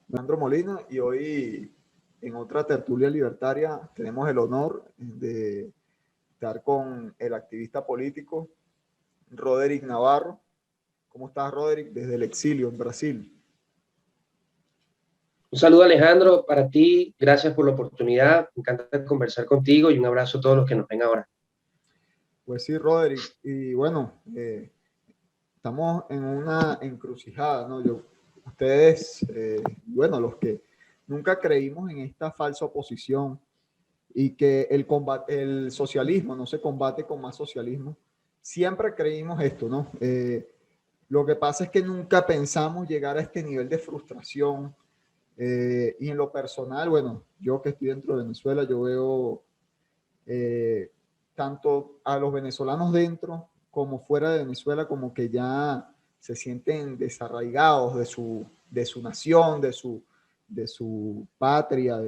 Leandro Molina, y hoy en otra tertulia libertaria tenemos el honor de estar con el activista político Roderick Navarro. ¿Cómo estás, Roderick? Desde el exilio en Brasil. Un saludo, Alejandro, para ti. Gracias por la oportunidad. Me encanta conversar contigo y un abrazo a todos los que nos ven ahora. Pues sí, Roderick. Y bueno, estamos en una encrucijada, ¿no? Ustedes, bueno, los que nunca creímos en esta falsa oposición y que el socialismo no se combate con más socialismo, siempre creímos esto, ¿no? Lo que pasa es que nunca pensamos llegar a este nivel de frustración. Y en lo personal, bueno, yo que estoy dentro de Venezuela, yo veo tanto a los venezolanos dentro como fuera de Venezuela como que ya se sienten desarraigados de su nación, de su patria.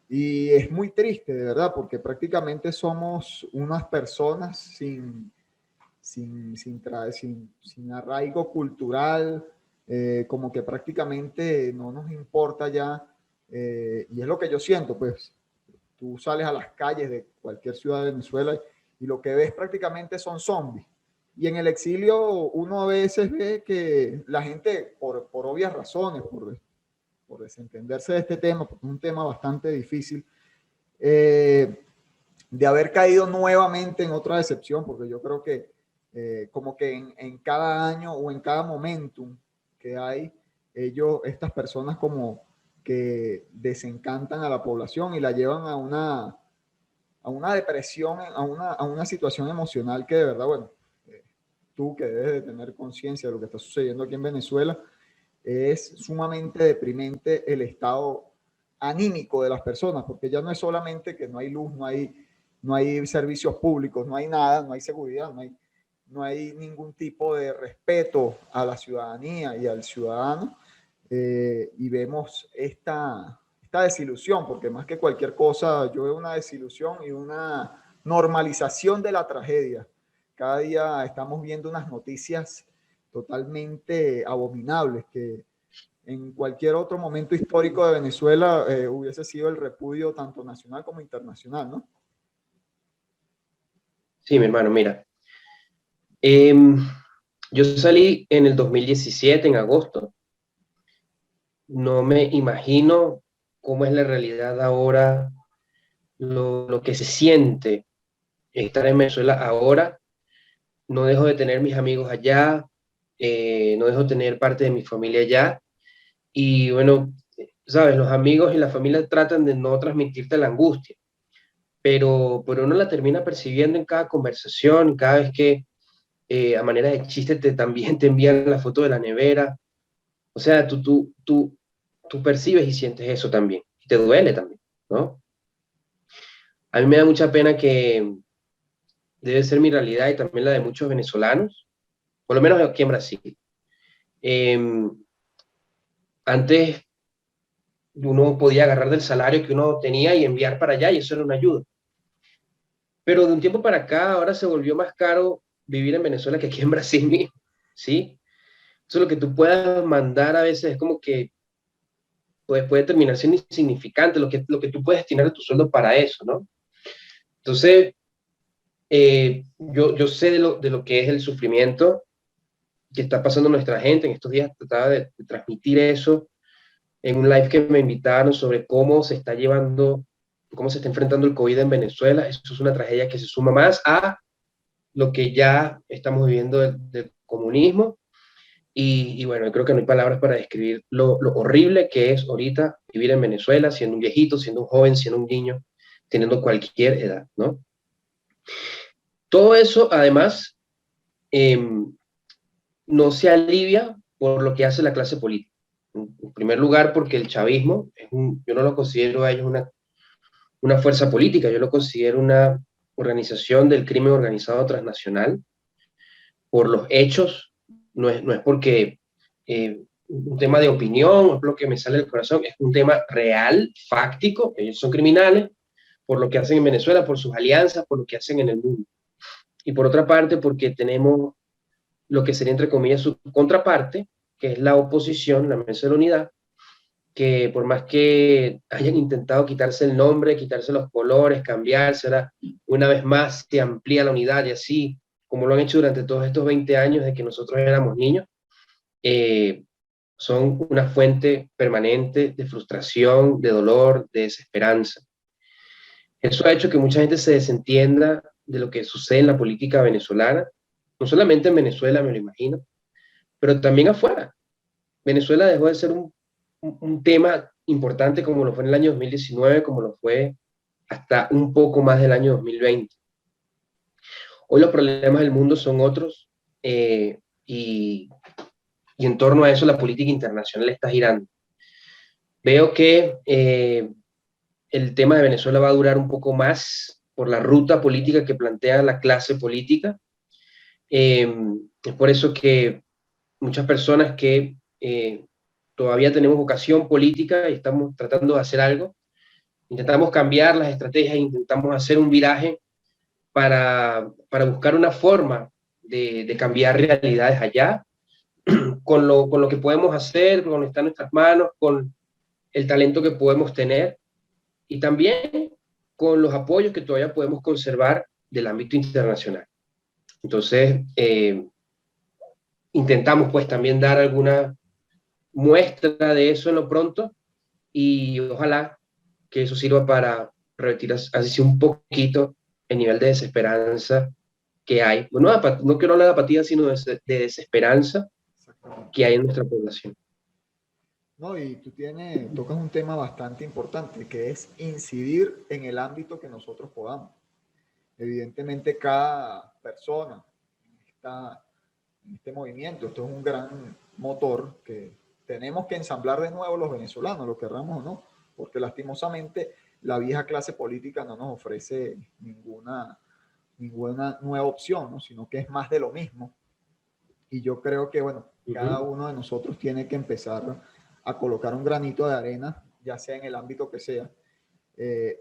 Y es muy triste, de verdad, porque prácticamente somos unas personas sin arraigo cultural, como que prácticamente no nos importa ya, y es lo que yo siento, pues tú sales a las calles de cualquier ciudad de Venezuela y lo que ves prácticamente son zombies. Y en el exilio uno a veces ve que la gente, por obvias razones, por desentenderse de este tema, porque es un tema bastante difícil, eh, de haber caído nuevamente en otra decepción, porque yo creo que como que en cada año o en cada momentum que hay, estas personas como que desencantan a la población y la llevan a una depresión, a una situación emocional que de verdad, bueno, eh, tú que debes de tener conciencia de lo que está sucediendo aquí en Venezuela, es sumamente deprimente el estado anímico de las personas, porque ya no es solamente que no hay luz, no hay servicios públicos, no hay nada, no hay seguridad, no hay ningún tipo de respeto a la ciudadanía y al ciudadano, y vemos esta desilusión, porque más que cualquier cosa, yo veo una desilusión y una normalización de la tragedia. Cada día estamos viendo unas noticias totalmente abominables que en cualquier otro momento histórico de Venezuela hubiese sido el repudio tanto nacional como internacional, ¿no? Sí, mi hermano, mira. Eh, yo salí en el 2017, en agosto. No me imagino cómo es la realidad ahora, lo que se siente estar en Venezuela ahora. No dejo de tener mis amigos allá, no dejo de tener parte de mi familia allá. Y bueno, sabes, los amigos y la familia tratan de no transmitirte la angustia, pero uno la termina percibiendo en cada conversación, cada vez que a manera de chiste también te envían la foto de la nevera. O sea, tú percibes y sientes eso también, y te duele también, ¿no? A mí me da mucha pena que debe ser mi realidad y también la de muchos venezolanos, por lo menos aquí en Brasil. Eh, Antes uno podía agarrar del salario que uno tenía y enviar para allá y eso era una ayuda. Pero de un tiempo para acá ahora se volvió más caro vivir en Venezuela que aquí en Brasil mismo, ¿sí? Eso lo que tú puedas mandar a veces es como que puede terminar siendo insignificante lo que tú puedes destinar a tu sueldo para eso, ¿no? Entonces, yo sé de lo que es el sufrimiento que está pasando nuestra gente. En estos días trataba de transmitir eso en un live que me invitaron sobre cómo se está llevando, cómo se está enfrentando el COVID en Venezuela. Eso es una tragedia que se suma más a lo que ya estamos viviendo del comunismo. Y bueno, creo que no hay palabras para describir lo horrible que es ahorita vivir en Venezuela, siendo un viejito, siendo un joven, siendo un niño, teniendo cualquier edad, ¿no? Todo eso, además, eh, no se alivia por lo que hace la clase política. En primer lugar, porque el chavismo, yo no lo considero a ellos una fuerza política, yo lo considero una organización del crimen organizado transnacional por los hechos, no es porque un tema de opinión, es lo que me sale del corazón, es un tema real, fáctico, ellos son criminales por lo que hacen en Venezuela, por sus alianzas, por lo que hacen en el mundo. Y por otra parte, porque tenemos lo que sería, entre comillas, su contraparte, que es la oposición, la Mesa de la Unidad, que por más que hayan intentado quitarse el nombre, quitarse los colores, cambiársela, una vez más se amplía la unidad y así, como lo han hecho durante todos estos 20 años de que nosotros éramos niños, eh, son una fuente permanente de frustración, de dolor, de desesperanza. Eso ha hecho que mucha gente se desentienda de lo que sucede en la política venezolana, no solamente en Venezuela, me lo imagino, pero también afuera. Venezuela dejó de ser un tema importante como lo fue en el año 2019, como lo fue hasta un poco más del año 2020. Hoy los problemas del mundo son otros y, y en torno a eso la política internacional está girando. Veo que el tema de Venezuela va a durar un poco más por la ruta política que plantea la clase política. Es por eso que muchas personas que todavía tenemos vocación política y estamos tratando de hacer algo, intentamos cambiar las estrategias, intentamos hacer un viraje para buscar una forma de cambiar realidades allá, con lo que podemos hacer, con lo que está en nuestras manos, con el talento que podemos tener y también con los apoyos que todavía podemos conservar del ámbito internacional. Entonces, intentamos pues también dar alguna muestra de eso en lo pronto y ojalá que eso sirva para revertir así sea un poquito el nivel de desesperanza que hay. Bueno, no quiero hablar de apatía, sino de desesperanza que hay en nuestra población. No, y tocas un tema bastante importante, que es incidir en el ámbito que nosotros podamos. Evidentemente, cada persona en este movimiento, esto es un gran motor que tenemos que ensamblar de nuevo los venezolanos, lo querramos o no, porque lastimosamente la vieja clase política no nos ofrece ninguna nueva opción, ¿no? Sino que es más de lo mismo. Y yo creo que, bueno, cada uno de nosotros tiene que empezar a colocar un granito de arena, ya sea en el ámbito que sea.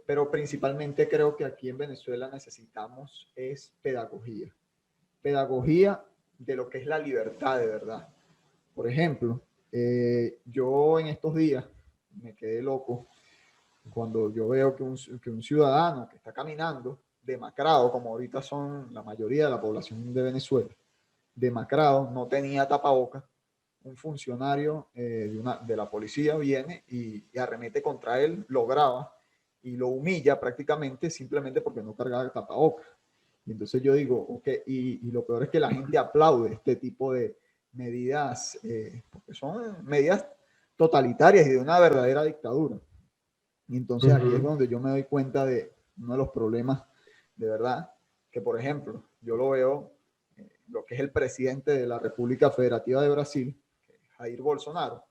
Pero principalmente creo que aquí en Venezuela necesitamos es pedagogía. Pedagogía de lo que es la libertad de verdad. Por ejemplo, yo en estos días me quedé loco cuando yo veo que un ciudadano que está caminando demacrado, como ahorita son la mayoría de la población de Venezuela, demacrado, no tenía tapabocas, un funcionario de la policía viene y arremete contra él, lo graba y lo humilla prácticamente simplemente porque no cargaba tapabocas. Y entonces yo digo, ok, y lo peor es que la gente aplaude este tipo de medidas, porque son medidas totalitarias y de una verdadera dictadura. Y entonces aquí es donde yo me doy cuenta de uno de los problemas de verdad, que por ejemplo, yo lo veo, lo que es el presidente de la República Federativa de Brasil, Jair Bolsonaro,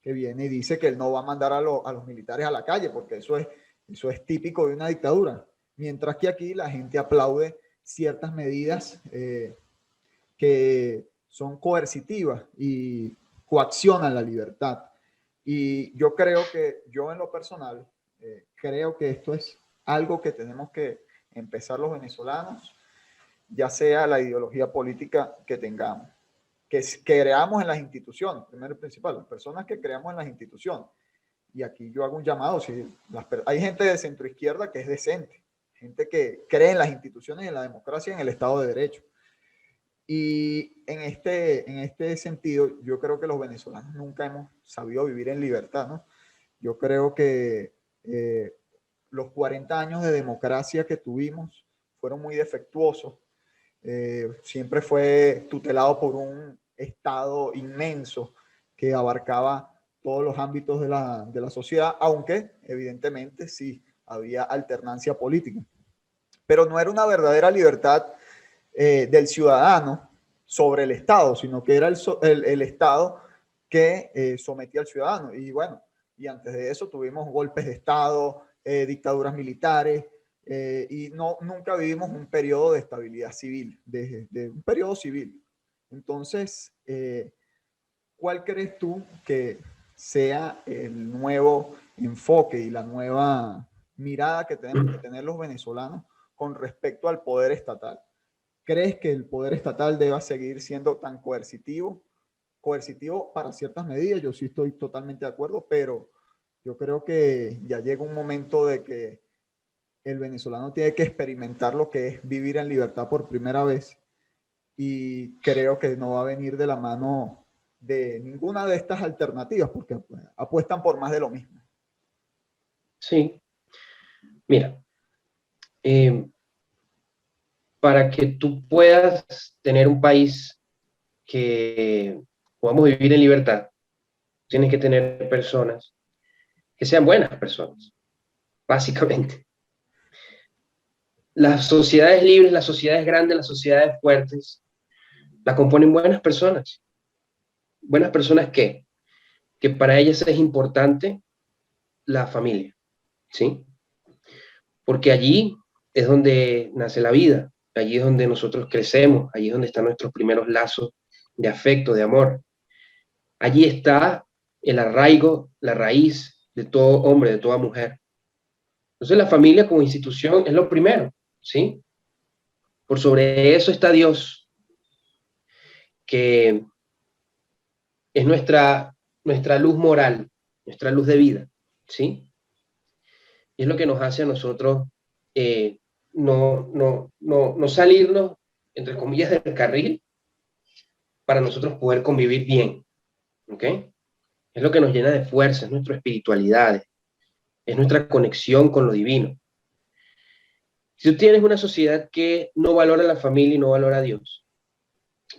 que viene y dice que él no va a mandar a los militares a la calle, porque eso es típico de una dictadura. Mientras que aquí la gente aplaude ciertas medidas que son coercitivas y coaccionan la libertad. Y yo creo que, yo en lo personal, creo que esto es algo que tenemos que empezar los venezolanos, ya sea la ideología política que tengamos, que creamos en las instituciones, primero y principal, las personas que creamos en las instituciones. Y aquí yo hago un llamado, si hay gente de centro izquierda que es decente, gente que cree en las instituciones, en la democracia, en el Estado de Derecho. Y en este sentido, yo creo que los venezolanos nunca hemos sabido vivir en libertad, ¿no? Yo creo que los 40 años de democracia que tuvimos fueron muy defectuosos. Siempre fue tutelado por un Estado inmenso que abarcaba todos los ámbitos de la sociedad, aunque evidentemente sí había alternancia política. Pero no era una verdadera libertad del ciudadano sobre el Estado, sino que era el Estado que sometía al ciudadano. Y bueno, y antes de eso tuvimos golpes de Estado, dictaduras militares, y nunca vivimos un periodo de estabilidad civil, de un periodo civil. Entonces, ¿cuál crees tú que sea el nuevo enfoque y la nueva mirada que tenemos que tener los venezolanos con respecto al poder estatal? ¿Crees que el poder estatal deba seguir siendo tan coercitivo? Coercitivo para ciertas medidas, yo sí estoy totalmente de acuerdo, pero Yo creo que ya llega un momento de que el venezolano tiene que experimentar lo que es vivir en libertad por primera vez y creo que no va a venir de la mano de ninguna de estas alternativas porque pues, apuestan por más de lo mismo. Sí, mira, eh, para que tú puedas tener un país que podamos vivir en libertad, tienes que tener personas que sean buenas personas, básicamente. Las sociedades libres, las sociedades grandes, las sociedades fuertes, las componen buenas personas. Buenas personas que para ellas es importante la familia, ¿sí? Porque allí es donde nace la vida, allí es donde nosotros crecemos, allí es donde están nuestros primeros lazos de afecto, de amor. Allí está el arraigo, la raíz de todo hombre, de toda mujer. Entonces la familia como institución es lo primero, ¿sí? Por sobre eso está Dios, que es nuestra luz moral, nuestra luz de vida, ¿sí? Y es lo que nos hace a nosotros no salirnos, entre comillas, del carril para nosotros poder convivir bien, ¿ok? Es lo que nos llena de fuerza, es nuestra espiritualidad, es nuestra conexión con lo divino. Si tú tienes una sociedad que no valora a la familia y no valora a Dios,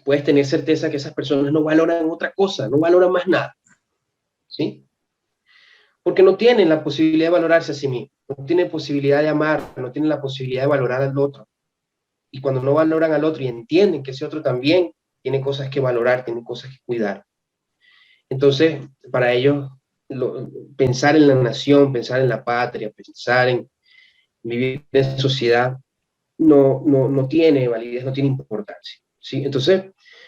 puedes tener certeza que esas personas no valoran otra cosa, no valoran más nada, ¿sí? Porque no tienen la posibilidad de valorarse a sí mismos, no tienen posibilidad de amar, no tienen la posibilidad de valorar al otro. Y cuando no valoran al otro y entienden que ese otro también tiene cosas que valorar, tiene cosas que cuidar. Entonces, para ellos, pensar en la nación, pensar en la patria, pensar en vivir en sociedad, no tiene validez, no tiene importancia, ¿sí? Entonces,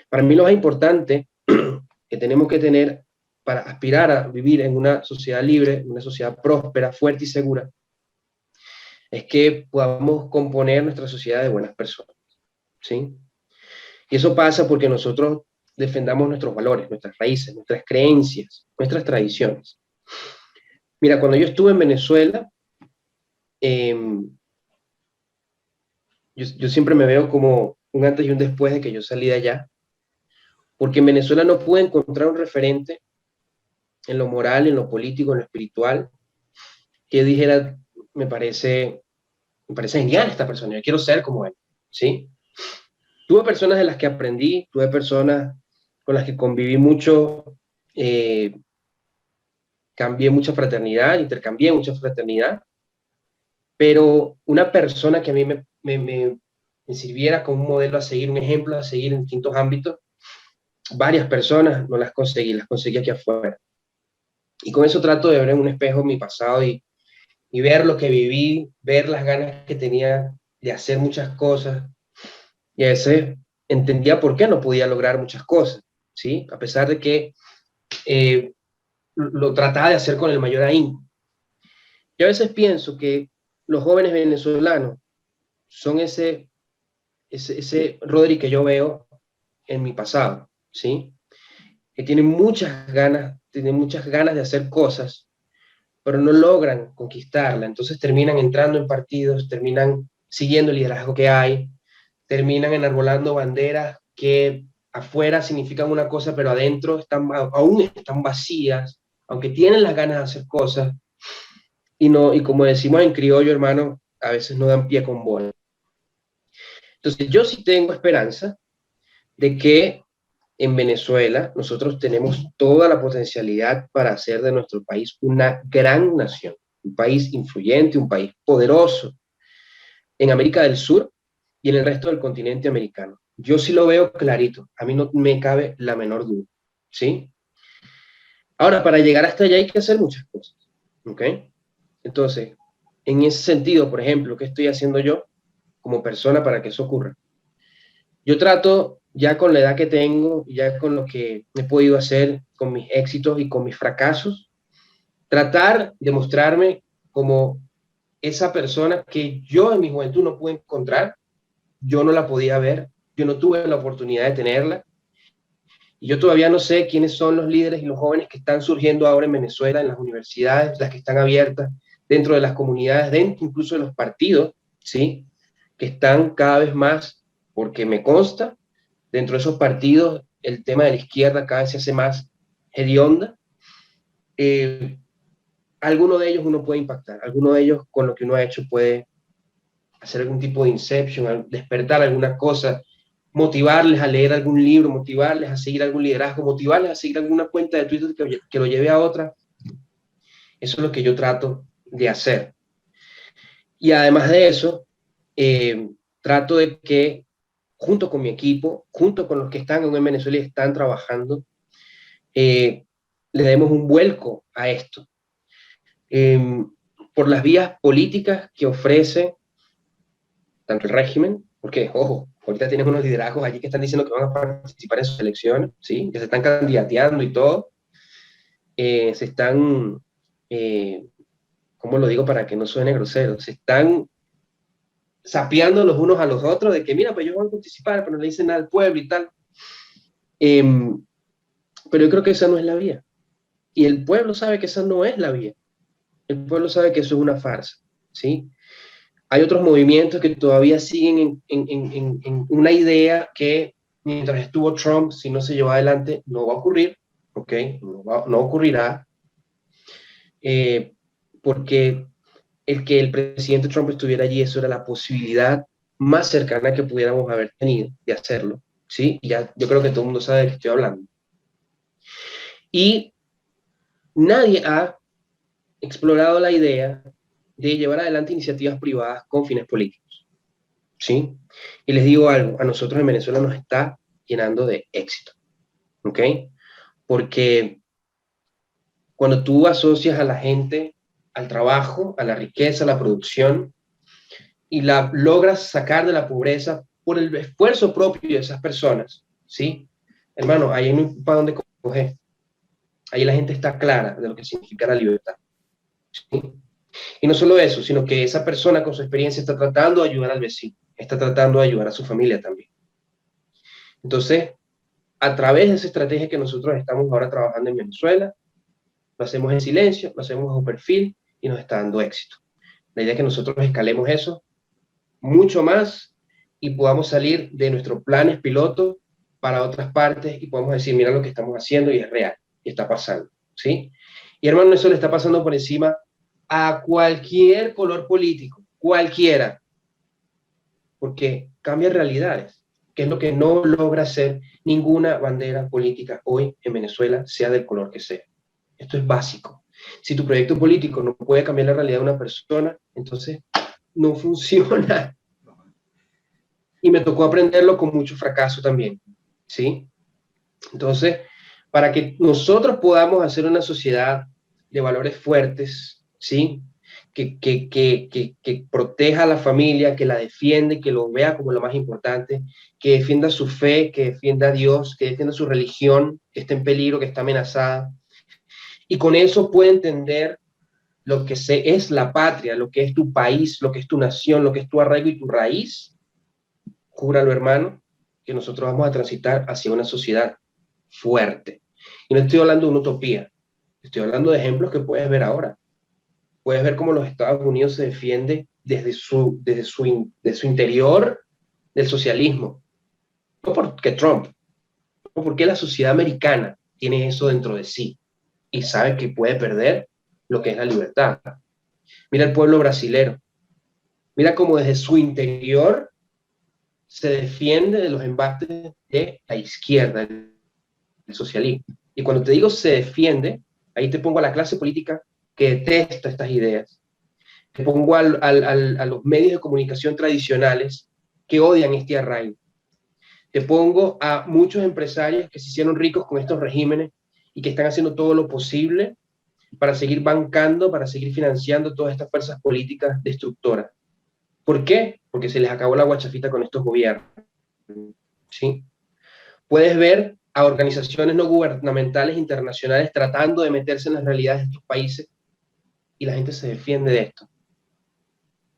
para mí lo más importante que tenemos que tener para aspirar a vivir en una sociedad libre, en una sociedad próspera, fuerte y segura, es que podamos componer nuestra sociedad de buenas personas, ¿sí? Y eso pasa porque nosotros defendamos nuestros valores, nuestras raíces, nuestras creencias, nuestras tradiciones. Mira, cuando yo estuve en Venezuela, eh, yo siempre me veo como un antes y un después de que yo salí de allá, porque en Venezuela no pude encontrar un referente en lo moral, en lo político, en lo espiritual, que dijera, me parece genial esta persona, yo quiero ser como él, ¿sí? Tuve personas de las que aprendí, tuve personas con las que conviví mucho, eh, cambié mucha fraternidad, intercambié mucha fraternidad, pero una persona que a mí me sirviera como un modelo a seguir, un ejemplo a seguir en distintos ámbitos, varias personas no las conseguí aquí afuera. Y con eso trato de ver en un espejo mi pasado y ver lo que viví, ver las ganas que tenía de hacer muchas cosas, y a veces entendía por qué no podía lograr muchas cosas, ¿sí? A pesar de que eh, lo trataba de hacer con el mayor ahínco. Yo a veces pienso que los jóvenes venezolanos son ese Rodri que yo veo en mi pasado, ¿sí? Que tienen muchas ganas de hacer cosas, pero no logran conquistarla. Entonces terminan entrando en partidos, terminan siguiendo el liderazgo que hay, terminan enarbolando banderas que afuera significan una cosa, pero adentro aún están vacías, aunque tienen las ganas de hacer cosas, y como decimos en criollo, hermano, a veces no dan pie con bola. Entonces yo sí tengo esperanza de que en Venezuela nosotros tenemos toda la potencialidad para hacer de nuestro país una gran nación, un país influyente, un país poderoso en América del Sur y en el resto del continente americano. Yo sí lo veo clarito, a mí no me cabe la menor duda, ¿sí? Ahora, para llegar hasta allá hay que hacer muchas cosas, ¿ok? Entonces, en ese sentido, por ejemplo, ¿qué estoy haciendo yo como persona para que eso ocurra? Yo trato, ya con la edad que tengo, ya con lo que he podido hacer, con mis éxitos y con mis fracasos, tratar de mostrarme como esa persona que yo en mi juventud no pude encontrar, yo no la podía ver, yo no tuve la oportunidad de tenerla, Y yo todavía no sé quiénes son los líderes y los jóvenes que están surgiendo ahora en Venezuela, en las universidades, las que están abiertas, dentro de las comunidades, dentro incluso de los partidos, ¿sí? Que están cada vez más, porque me consta, dentro de esos partidos, el tema de la izquierda cada vez se hace más hedionda. Alguno de ellos uno puede impactar, alguno de ellos con lo que uno ha hecho puede hacer algún tipo de inception, despertar alguna cosa, motivarles a leer algún libro, motivarles a seguir algún liderazgo, motivarles a seguir alguna cuenta de Twitter que lo lleve a otra. Eso es lo que yo trato de hacer. Y además de eso, trato de que junto con mi equipo, junto con los que están en Venezuela y están trabajando, le demos un vuelco a esto. Por las vías políticas que ofrece tanto el régimen, porque, ojo, ahorita tienes unos liderazgos allí que están diciendo que van a participar en sus elecciones, ¿sí? Que se están candidateando y todo. Se están, ¿cómo lo digo para que no suene grosero? Se están sapeando los unos a los otros de que, mira, pues ellos van a participar, pero no le dicen nada al pueblo y tal. Pero yo creo que esa no es la vía. Y el pueblo sabe que esa no es la vía. El pueblo sabe que eso es una farsa, ¿sí? Hay otros movimientos que todavía siguen en una idea que mientras estuvo Trump, si no se lleva adelante, no va a ocurrir, ¿ok? No ocurrirá, porque el que el presidente Trump estuviera allí, eso era la posibilidad más cercana que pudiéramos haber tenido de hacerlo, ¿sí? Ya, yo creo que todo el mundo sabe de qué estoy hablando. Y nadie ha explorado la idea de llevar adelante iniciativas privadas con fines políticos, ¿sí? Y les digo algo, a nosotros en Venezuela nos está llenando de éxito, ¿ok? Porque cuando tú asocias a la gente al trabajo, a la riqueza, a la producción, y la logras sacar de la pobreza por el esfuerzo propio de esas personas, ¿sí? Hermano, ahí no hay para dónde coger. Ahí la gente está clara de lo que significa la libertad, ¿sí? Y no solo eso, sino que esa persona con su experiencia está tratando de ayudar al vecino, está tratando de ayudar a su familia también. Entonces, a través de esa estrategia que nosotros estamos ahora trabajando en Venezuela, lo hacemos en silencio, lo hacemos bajo perfil y nos está dando éxito. La idea es que nosotros escalemos eso mucho más y podamos salir de nuestros planes pilotos para otras partes y podamos decir, mira lo que estamos haciendo y es real, y está pasando, ¿sí? Y hermano, eso le está pasando por encima a cualquier color político, cualquiera, porque cambia realidades, que es lo que no logra hacer ninguna bandera política hoy en Venezuela, sea del color que sea. Esto es básico. Si tu proyecto político no puede cambiar la realidad de una persona, entonces no funciona. Y me tocó aprenderlo con mucho fracaso también, ¿sí? Entonces, para que nosotros podamos hacer una sociedad de valores fuertes, ¿sí? Que proteja a la familia, que la defiende, que lo vea como lo más importante, que defienda su fe, que defienda a Dios, que defienda su religión, que está en peligro, que está amenazada. Y con eso puede entender lo que es la patria, lo que es tu país, lo que es tu nación, lo que es tu arraigo y tu raíz. Júralo, hermano, que nosotros vamos a transitar hacia una sociedad fuerte. Y no estoy hablando de una utopía, estoy hablando de ejemplos que puedes ver ahora. Puedes ver cómo los Estados Unidos se defiende desde su interior del socialismo. No porque Trump, no porque la sociedad americana tiene eso dentro de sí y sabe que puede perder lo que es la libertad. Mira el pueblo brasilero. Mira cómo desde su interior se defiende de los embates de la izquierda, del socialismo. Y cuando te digo se defiende, ahí te pongo a la clase política que detesta estas ideas. Te pongo a los medios de comunicación tradicionales que odian este arraigo. Te pongo a muchos empresarios que se hicieron ricos con estos regímenes y que están haciendo todo lo posible para seguir bancando, para seguir financiando todas estas fuerzas políticas destructoras. ¿Por qué? Porque se les acabó la guachafita con estos gobiernos, ¿sí? Puedes ver a organizaciones no gubernamentales internacionales tratando de meterse en las realidades de estos países y la gente se defiende de esto.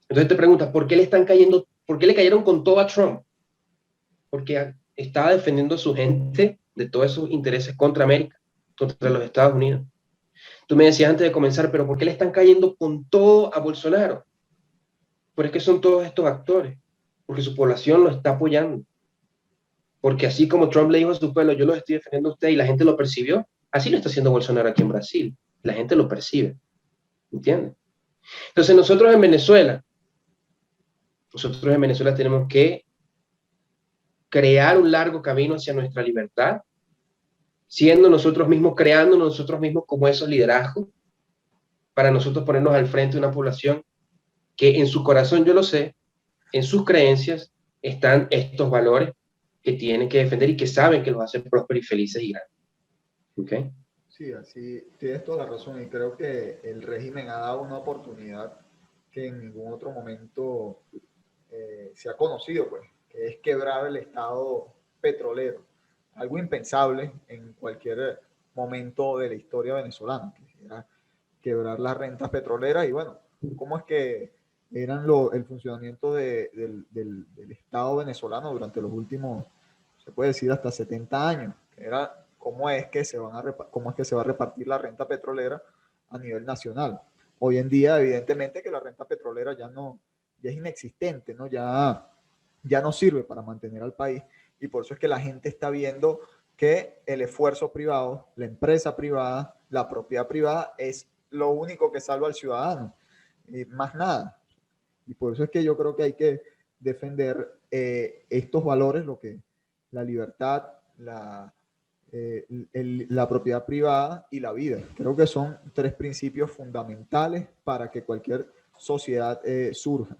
Entonces te preguntas, ¿por qué le están cayendo, por qué le cayeron con todo a Trump? Porque estaba defendiendo a su gente de todos esos intereses contra América, contra los Estados Unidos. Tú me decías antes de comenzar, pero ¿por qué le están cayendo con todo a Bolsonaro? Pues es que son todos estos actores, porque su población lo está apoyando. Porque así como Trump le dijo a su pueblo, yo los estoy defendiendo a usted y la gente lo percibió, así lo está haciendo Bolsonaro aquí en Brasil. La gente lo percibe, ¿entiendes? Entonces nosotros en Venezuela tenemos que crear un largo camino hacia nuestra libertad, siendo nosotros mismos, creando nosotros mismos como esos liderazgos, para nosotros ponernos al frente de una población que en su corazón, yo lo sé, en sus creencias están estos valores que tienen que defender y que saben que los hacen prósperos y felices y grandes. ¿Okay? Sí, así tienes toda la razón y creo que el régimen ha dado una oportunidad que en ningún otro momento se ha conocido, pues, que es quebrar el estado petrolero, algo impensable en cualquier momento de la historia venezolana, que era quebrar las rentas petroleras y bueno, cómo es que eran el funcionamiento del Estado venezolano durante los últimos, se puede decir, hasta 70 años, que era cómo es que cómo es que se va a repartir la renta petrolera a nivel nacional. Hoy en día, evidentemente, que la renta petrolera ya es inexistente, ¿no? Ya no sirve para mantener al país y por eso es que la gente está viendo que el esfuerzo privado, la empresa privada, la propiedad privada es lo único que salva al ciudadano, y más nada. Y por eso es que yo creo que hay que defender estos valores, lo que la libertad, la propiedad privada y la vida. Creo que son tres principios fundamentales para que cualquier sociedad surja.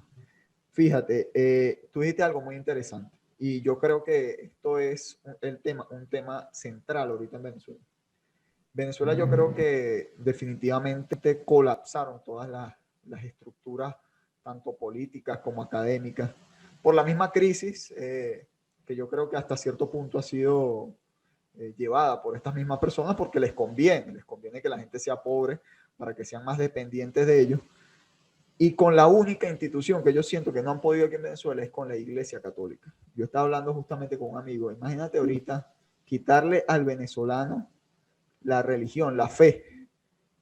Fíjate, tú dijiste algo muy interesante y yo creo que esto es un tema central ahorita en Venezuela. Venezuela yo creo que definitivamente colapsaron todas las estructuras, tanto políticas como académicas, por la misma crisis que yo creo que hasta cierto punto ha sido llevada por estas mismas personas porque les conviene que la gente sea pobre para que sean más dependientes de ellos. Y con la única institución que yo siento que no han podido aquí en Venezuela es con la Iglesia Católica. Yo estaba hablando justamente con un amigo, imagínate ahorita quitarle al venezolano la religión, la fe,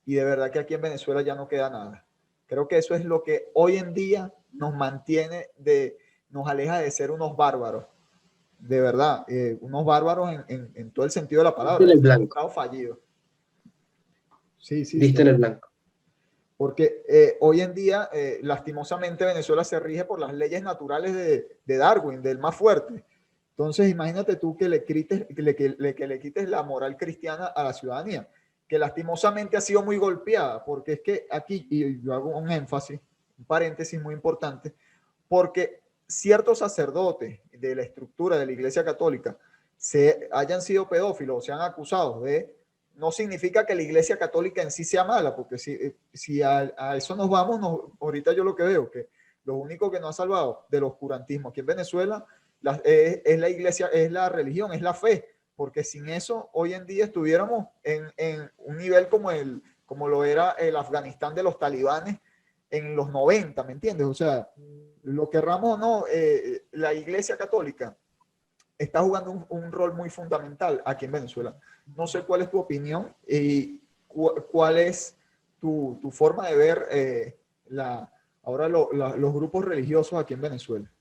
y de verdad que aquí en Venezuela ya no queda nada. Creo que eso es lo que hoy en día nos mantiene, nos aleja de ser unos bárbaros, de verdad, unos bárbaros en todo el sentido de la palabra, Diste en el un blanco. Estado fallido. Sí, sí, sí. Diste en el blanco. Porque hoy en día, lastimosamente, Venezuela se rige por las leyes naturales de Darwin, del más fuerte. Entonces, imagínate tú que le quites la moral cristiana a la ciudadanía, que lastimosamente ha sido muy golpeada, porque es que aquí, y yo hago un énfasis, un paréntesis muy importante, porque ciertos sacerdotes de la estructura de la Iglesia Católica hayan sido pedófilos o sean acusados de, no significa que la Iglesia Católica en sí sea mala, porque si a eso nos vamos, ahorita yo lo que veo, que lo único que nos ha salvado del oscurantismo aquí en Venezuela es la Iglesia, es la religión, es la fe, porque sin eso hoy en día estuviéramos en un nivel como lo era el Afganistán de los talibanes en los 90, ¿me entiendes? O sea, lo querramos o no, la Iglesia Católica está jugando un rol muy fundamental aquí en Venezuela. No sé cuál es tu opinión y cuál es tu forma de ver ahora los grupos religiosos aquí en Venezuela.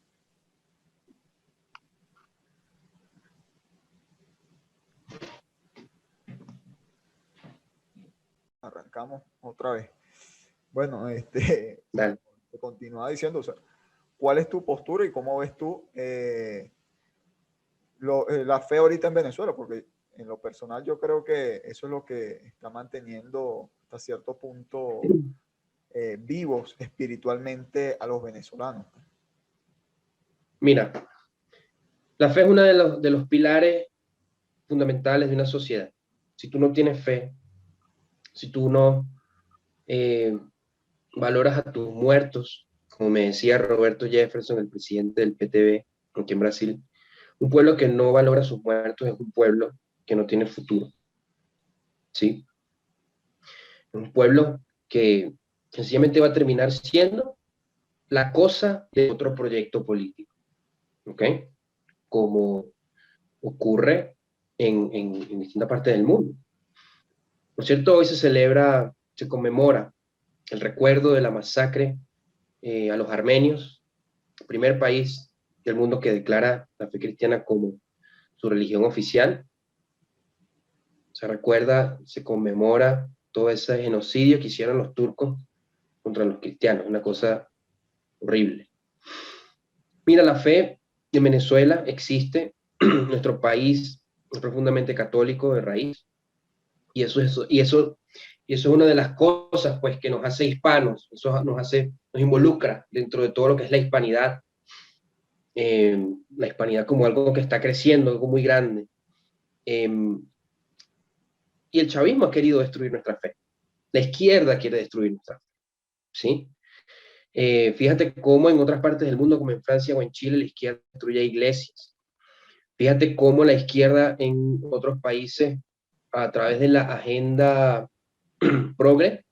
Arrancamos otra vez. Bueno, Dale. te continuaba diciendo, o sea, ¿cuál es tu postura y cómo ves tú la fe ahorita en Venezuela? Porque en lo personal yo creo que eso es lo que está manteniendo hasta cierto punto vivos espiritualmente a los venezolanos. Mira, la fe es uno de los pilares fundamentales de una sociedad. Si tú no tienes fe, si tú no valoras a tus muertos, como me decía Roberto Jefferson, el presidente del PTB aquí en Brasil, un pueblo que no valora a sus muertos es un pueblo que no tiene futuro. ¿Sí? Un pueblo que sencillamente va a terminar siendo la cosa de otro proyecto político. ¿Ok? Como ocurre en distintas partes del mundo. Por cierto, hoy se conmemora el recuerdo de la masacre a los armenios, el primer país del mundo que declara la fe cristiana como su religión oficial. Se recuerda, se conmemora todo ese genocidio que hicieron los turcos contra los cristianos, una cosa horrible. Mira, la fe en Venezuela existe, nuestro país es profundamente católico de raíz, y eso es una de las cosas pues, que nos hace hispanos, nos involucra dentro de todo lo que es la hispanidad como algo que está creciendo, algo muy grande. Y el chavismo ha querido destruir nuestra fe. La izquierda quiere destruir nuestra fe. ¿Sí? Fíjate cómo en otras partes del mundo, como en Francia o en Chile, la izquierda destruye iglesias. Fíjate cómo la izquierda en otros países, a través de la agenda progre,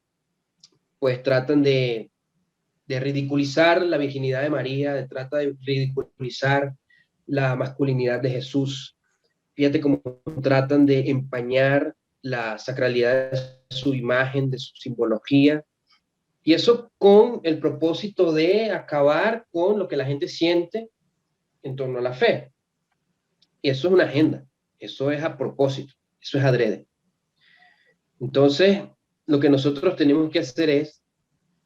pues tratan de ridiculizar la virginidad de María, trata de ridiculizar la masculinidad de Jesús. Fíjate cómo tratan de empañar la sacralidad de su imagen, de su simbología, y eso con el propósito de acabar con lo que la gente siente en torno a la fe. Y eso es una agenda, eso es a propósito, eso es adrede. Entonces, lo que nosotros tenemos que hacer es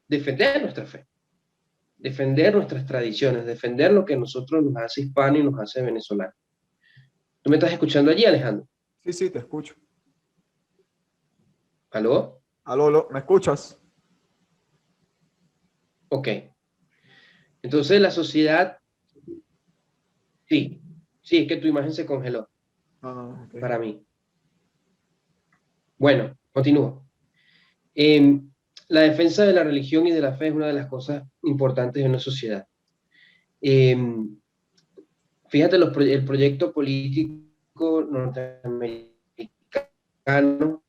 defender nuestra fe, defender nuestras tradiciones, defender lo que a nosotros nos hace hispano y nos hace venezolano. ¿Tú me estás escuchando allí, Alejandro? Sí, sí, te escucho. ¿Aló? Aló, ¿me escuchas? Ok. Entonces la sociedad, sí, es que tu imagen se congeló. No, okay. Para mí. Bueno, continúo. La defensa de la religión y de la fe es una de las cosas importantes de una sociedad. Fíjate, el proyecto político norteamericano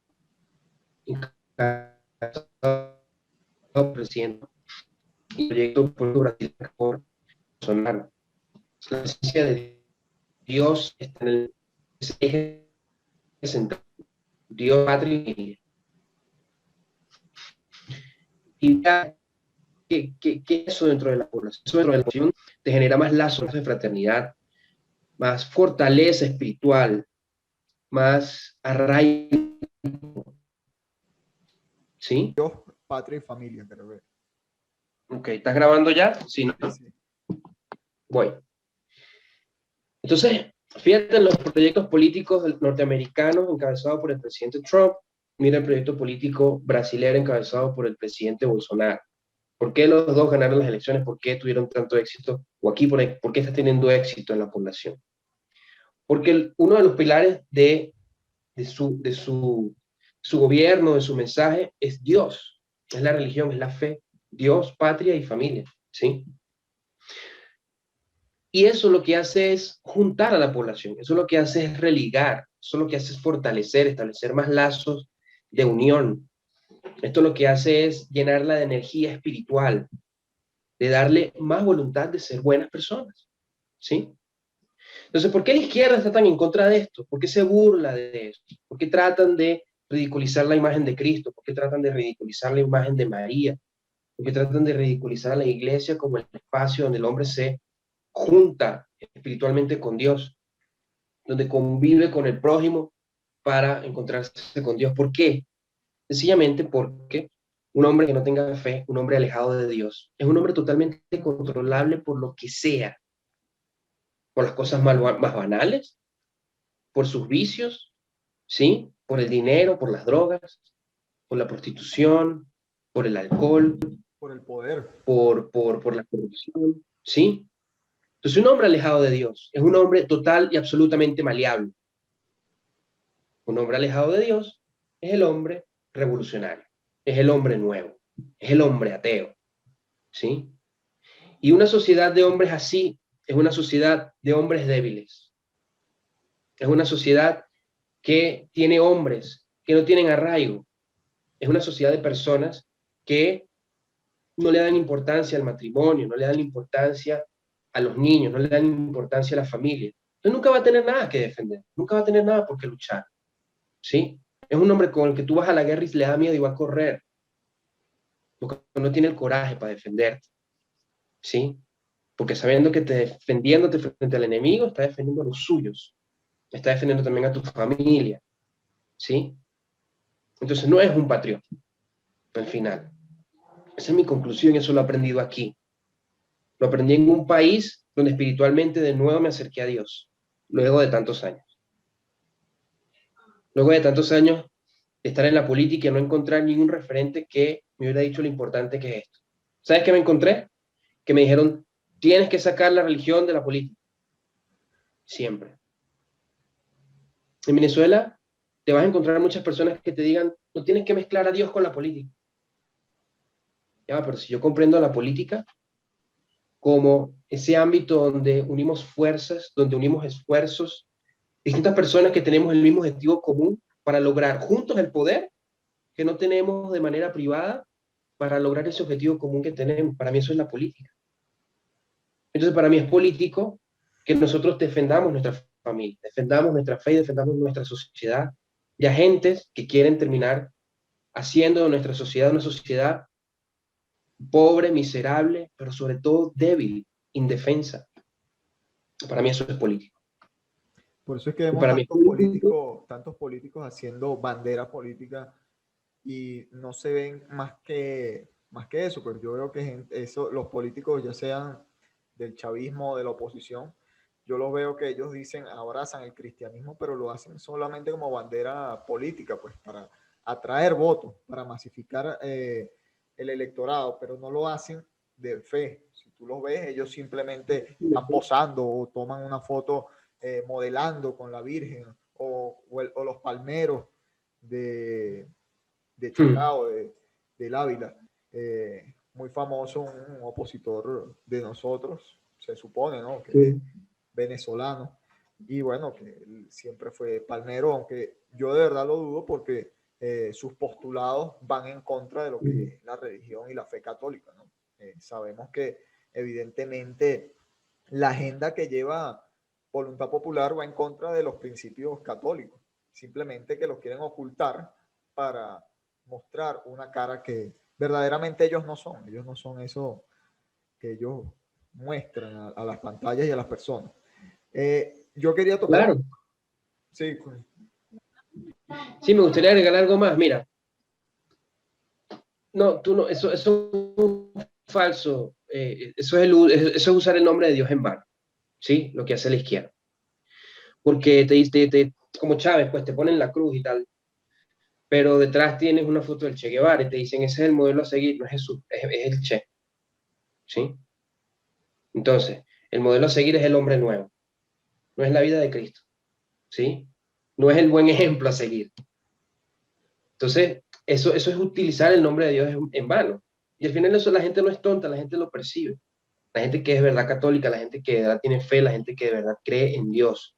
presidente y el proyecto político por Bolsonaro. La esencia de Dios está en el eje central. Dios, patria y familia. Y ¿qué es eso dentro de la población? Eso dentro de la población te genera más lazos de fraternidad, más fortaleza espiritual, más arraigo. ¿Sí? Dios, patria y familia, creo que. Ok, ¿estás grabando ya? Sí, ¿no? Sí. Voy. Entonces, fíjate en los proyectos políticos norteamericanos encabezados por el presidente Trump. Mira el proyecto político brasileño encabezado por el presidente Bolsonaro. ¿Por qué los dos ganaron las elecciones? ¿Por qué tuvieron tanto éxito? O aquí, ¿por qué está teniendo éxito en la población? Porque uno de los pilares de su gobierno, de su mensaje, es Dios. Es la religión, es la fe. Dios, patria y familia. ¿Sí? Y eso lo que hace es juntar a la población. Eso lo que hace es religar. Eso lo que hace es fortalecer, establecer más lazos de unión. Esto lo que hace es llenarla de energía espiritual, de darle más voluntad de ser buenas personas, ¿sí? Entonces, ¿por qué la izquierda está tan en contra de esto? ¿Por qué se burla de esto? ¿Por qué tratan de ridiculizar la imagen de Cristo? ¿Por qué tratan de ridiculizar la imagen de María? ¿Por qué tratan de ridiculizar a la iglesia como el espacio donde el hombre se junta espiritualmente con Dios, donde convive con el prójimo para encontrarse con Dios? ¿Por qué? Sencillamente porque un hombre que no tenga fe, un hombre alejado de Dios, es un hombre totalmente controlable por lo que sea, por las cosas más banales, por sus vicios, ¿sí? Por el dinero, por las drogas, por la prostitución, por el alcohol, Por el poder. por la corrupción, ¿sí? Entonces un hombre alejado de Dios es un hombre total y absolutamente maleable. Un hombre alejado de Dios es el hombre revolucionario, es el hombre nuevo, es el hombre ateo, ¿sí? Y una sociedad de hombres así es una sociedad de hombres débiles. Es una sociedad que tiene hombres que no tienen arraigo. Es una sociedad de personas que no le dan importancia al matrimonio, no le dan importancia a los niños, no le dan importancia a la familia. Entonces nunca va a tener nada que defender, nunca va a tener nada por qué luchar, ¿sí? Es un hombre con el que tú vas a la guerra y le da miedo y va a correr, porque no tiene el coraje para defenderte, ¿sí? Porque sabiendo que defendiéndote frente al enemigo, está defendiendo a los suyos, está defendiendo también a tu familia, ¿sí? Entonces no es un patriota, al final. Esa es mi conclusión, eso lo he aprendido aquí. Lo aprendí en un país donde espiritualmente de nuevo me acerqué a Dios, luego de tantos años. Luego de tantos años de estar en la política y no encontrar ningún referente que me hubiera dicho lo importante que es esto. ¿Sabes qué me encontré? Que me dijeron, tienes que sacar la religión de la política. Siempre. En Venezuela te vas a encontrar muchas personas que te digan, no tienes que mezclar a Dios con la política. Ya, pero si yo comprendo la política como ese ámbito donde unimos fuerzas, donde unimos esfuerzos, distintas personas que tenemos el mismo objetivo común para lograr juntos el poder que no tenemos de manera privada para lograr ese objetivo común que tenemos. Para mí eso es la política. Entonces para mí es político que nosotros defendamos nuestra familia, defendamos nuestra fe y defendamos nuestra sociedad de agentes que quieren terminar haciendo de nuestra sociedad una sociedad pobre, miserable, pero sobre todo débil, indefensa. Para mí eso es político. Por eso es que vemos Para mí, tantos políticos haciendo bandera política y no se ven más que eso. Pues yo veo que eso, los políticos, ya sean del chavismo o de la oposición, yo los veo que ellos dicen, abrazan el cristianismo, pero lo hacen solamente como bandera política, pues para atraer votos, para masificar el electorado, pero no lo hacen de fe. Si tú los ves, ellos simplemente están posando o toman una foto modelando con la Virgen o los palmeros de Chacao, del Ávila. Muy famoso, un opositor de nosotros, se supone, ¿no? Que es venezolano. Y bueno, que él siempre fue palmero, aunque yo de verdad lo dudo porque sus postulados van en contra de lo que es la religión y la fe católica, ¿no? Sabemos que evidentemente la agenda que lleva Voluntad Popular va en contra de los principios católicos, simplemente que los quieren ocultar para mostrar una cara que verdaderamente ellos no son eso que ellos muestran a las pantallas y a las personas. Yo quería tocar... Claro. Sí. Sí, me gustaría agregar algo más. Mira, no, tú no, eso es falso. Eso es usar el nombre de Dios en vano, ¿sí? Lo que hace la izquierda. Porque como Chávez, pues te ponen la cruz y tal, pero detrás tienes una foto del Che Guevara y te dicen, ese es el modelo a seguir, no es Jesús, es el Che, ¿sí? Entonces, el modelo a seguir es el hombre nuevo, no es la vida de Cristo, ¿sí? No es el buen ejemplo a seguir. Entonces, eso es utilizar el nombre de Dios en vano. Y al final eso la gente no es tonta, la gente lo percibe. La gente que es de verdad católica, la gente que de verdad tiene fe, la gente que de verdad cree en Dios,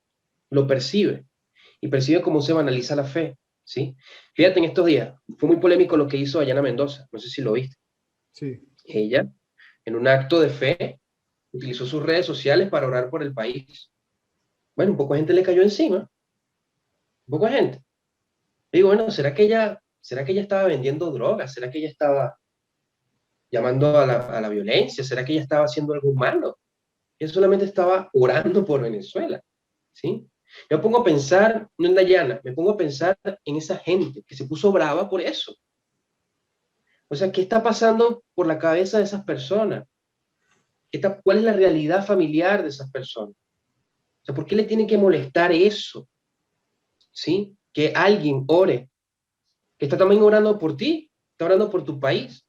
lo percibe. Y percibe cómo se banaliza la fe, ¿sí? Fíjate, en estos días, fue muy polémico lo que hizo Dayana Mendoza, no sé si lo viste. Sí. Ella, en un acto de fe, utilizó sus redes sociales para orar por el país. Bueno, un poco de gente le cayó encima, un poco de gente. Digo, bueno, ¿será que ella estaba vendiendo drogas? ¿Será que ella estaba llamando a la violencia? ¿Será que ella estaba haciendo algo malo? Ella solamente estaba orando por Venezuela, ¿sí? Yo me pongo a pensar, no en Dayana, me pongo a pensar en esa gente que se puso brava por eso. O sea, ¿qué está pasando por la cabeza de esas personas? ¿Cuál es la realidad familiar de esas personas? O sea, ¿por qué le tiene que molestar eso? ¿Sí? Que alguien ore, que está también orando por ti, está orando por tu país.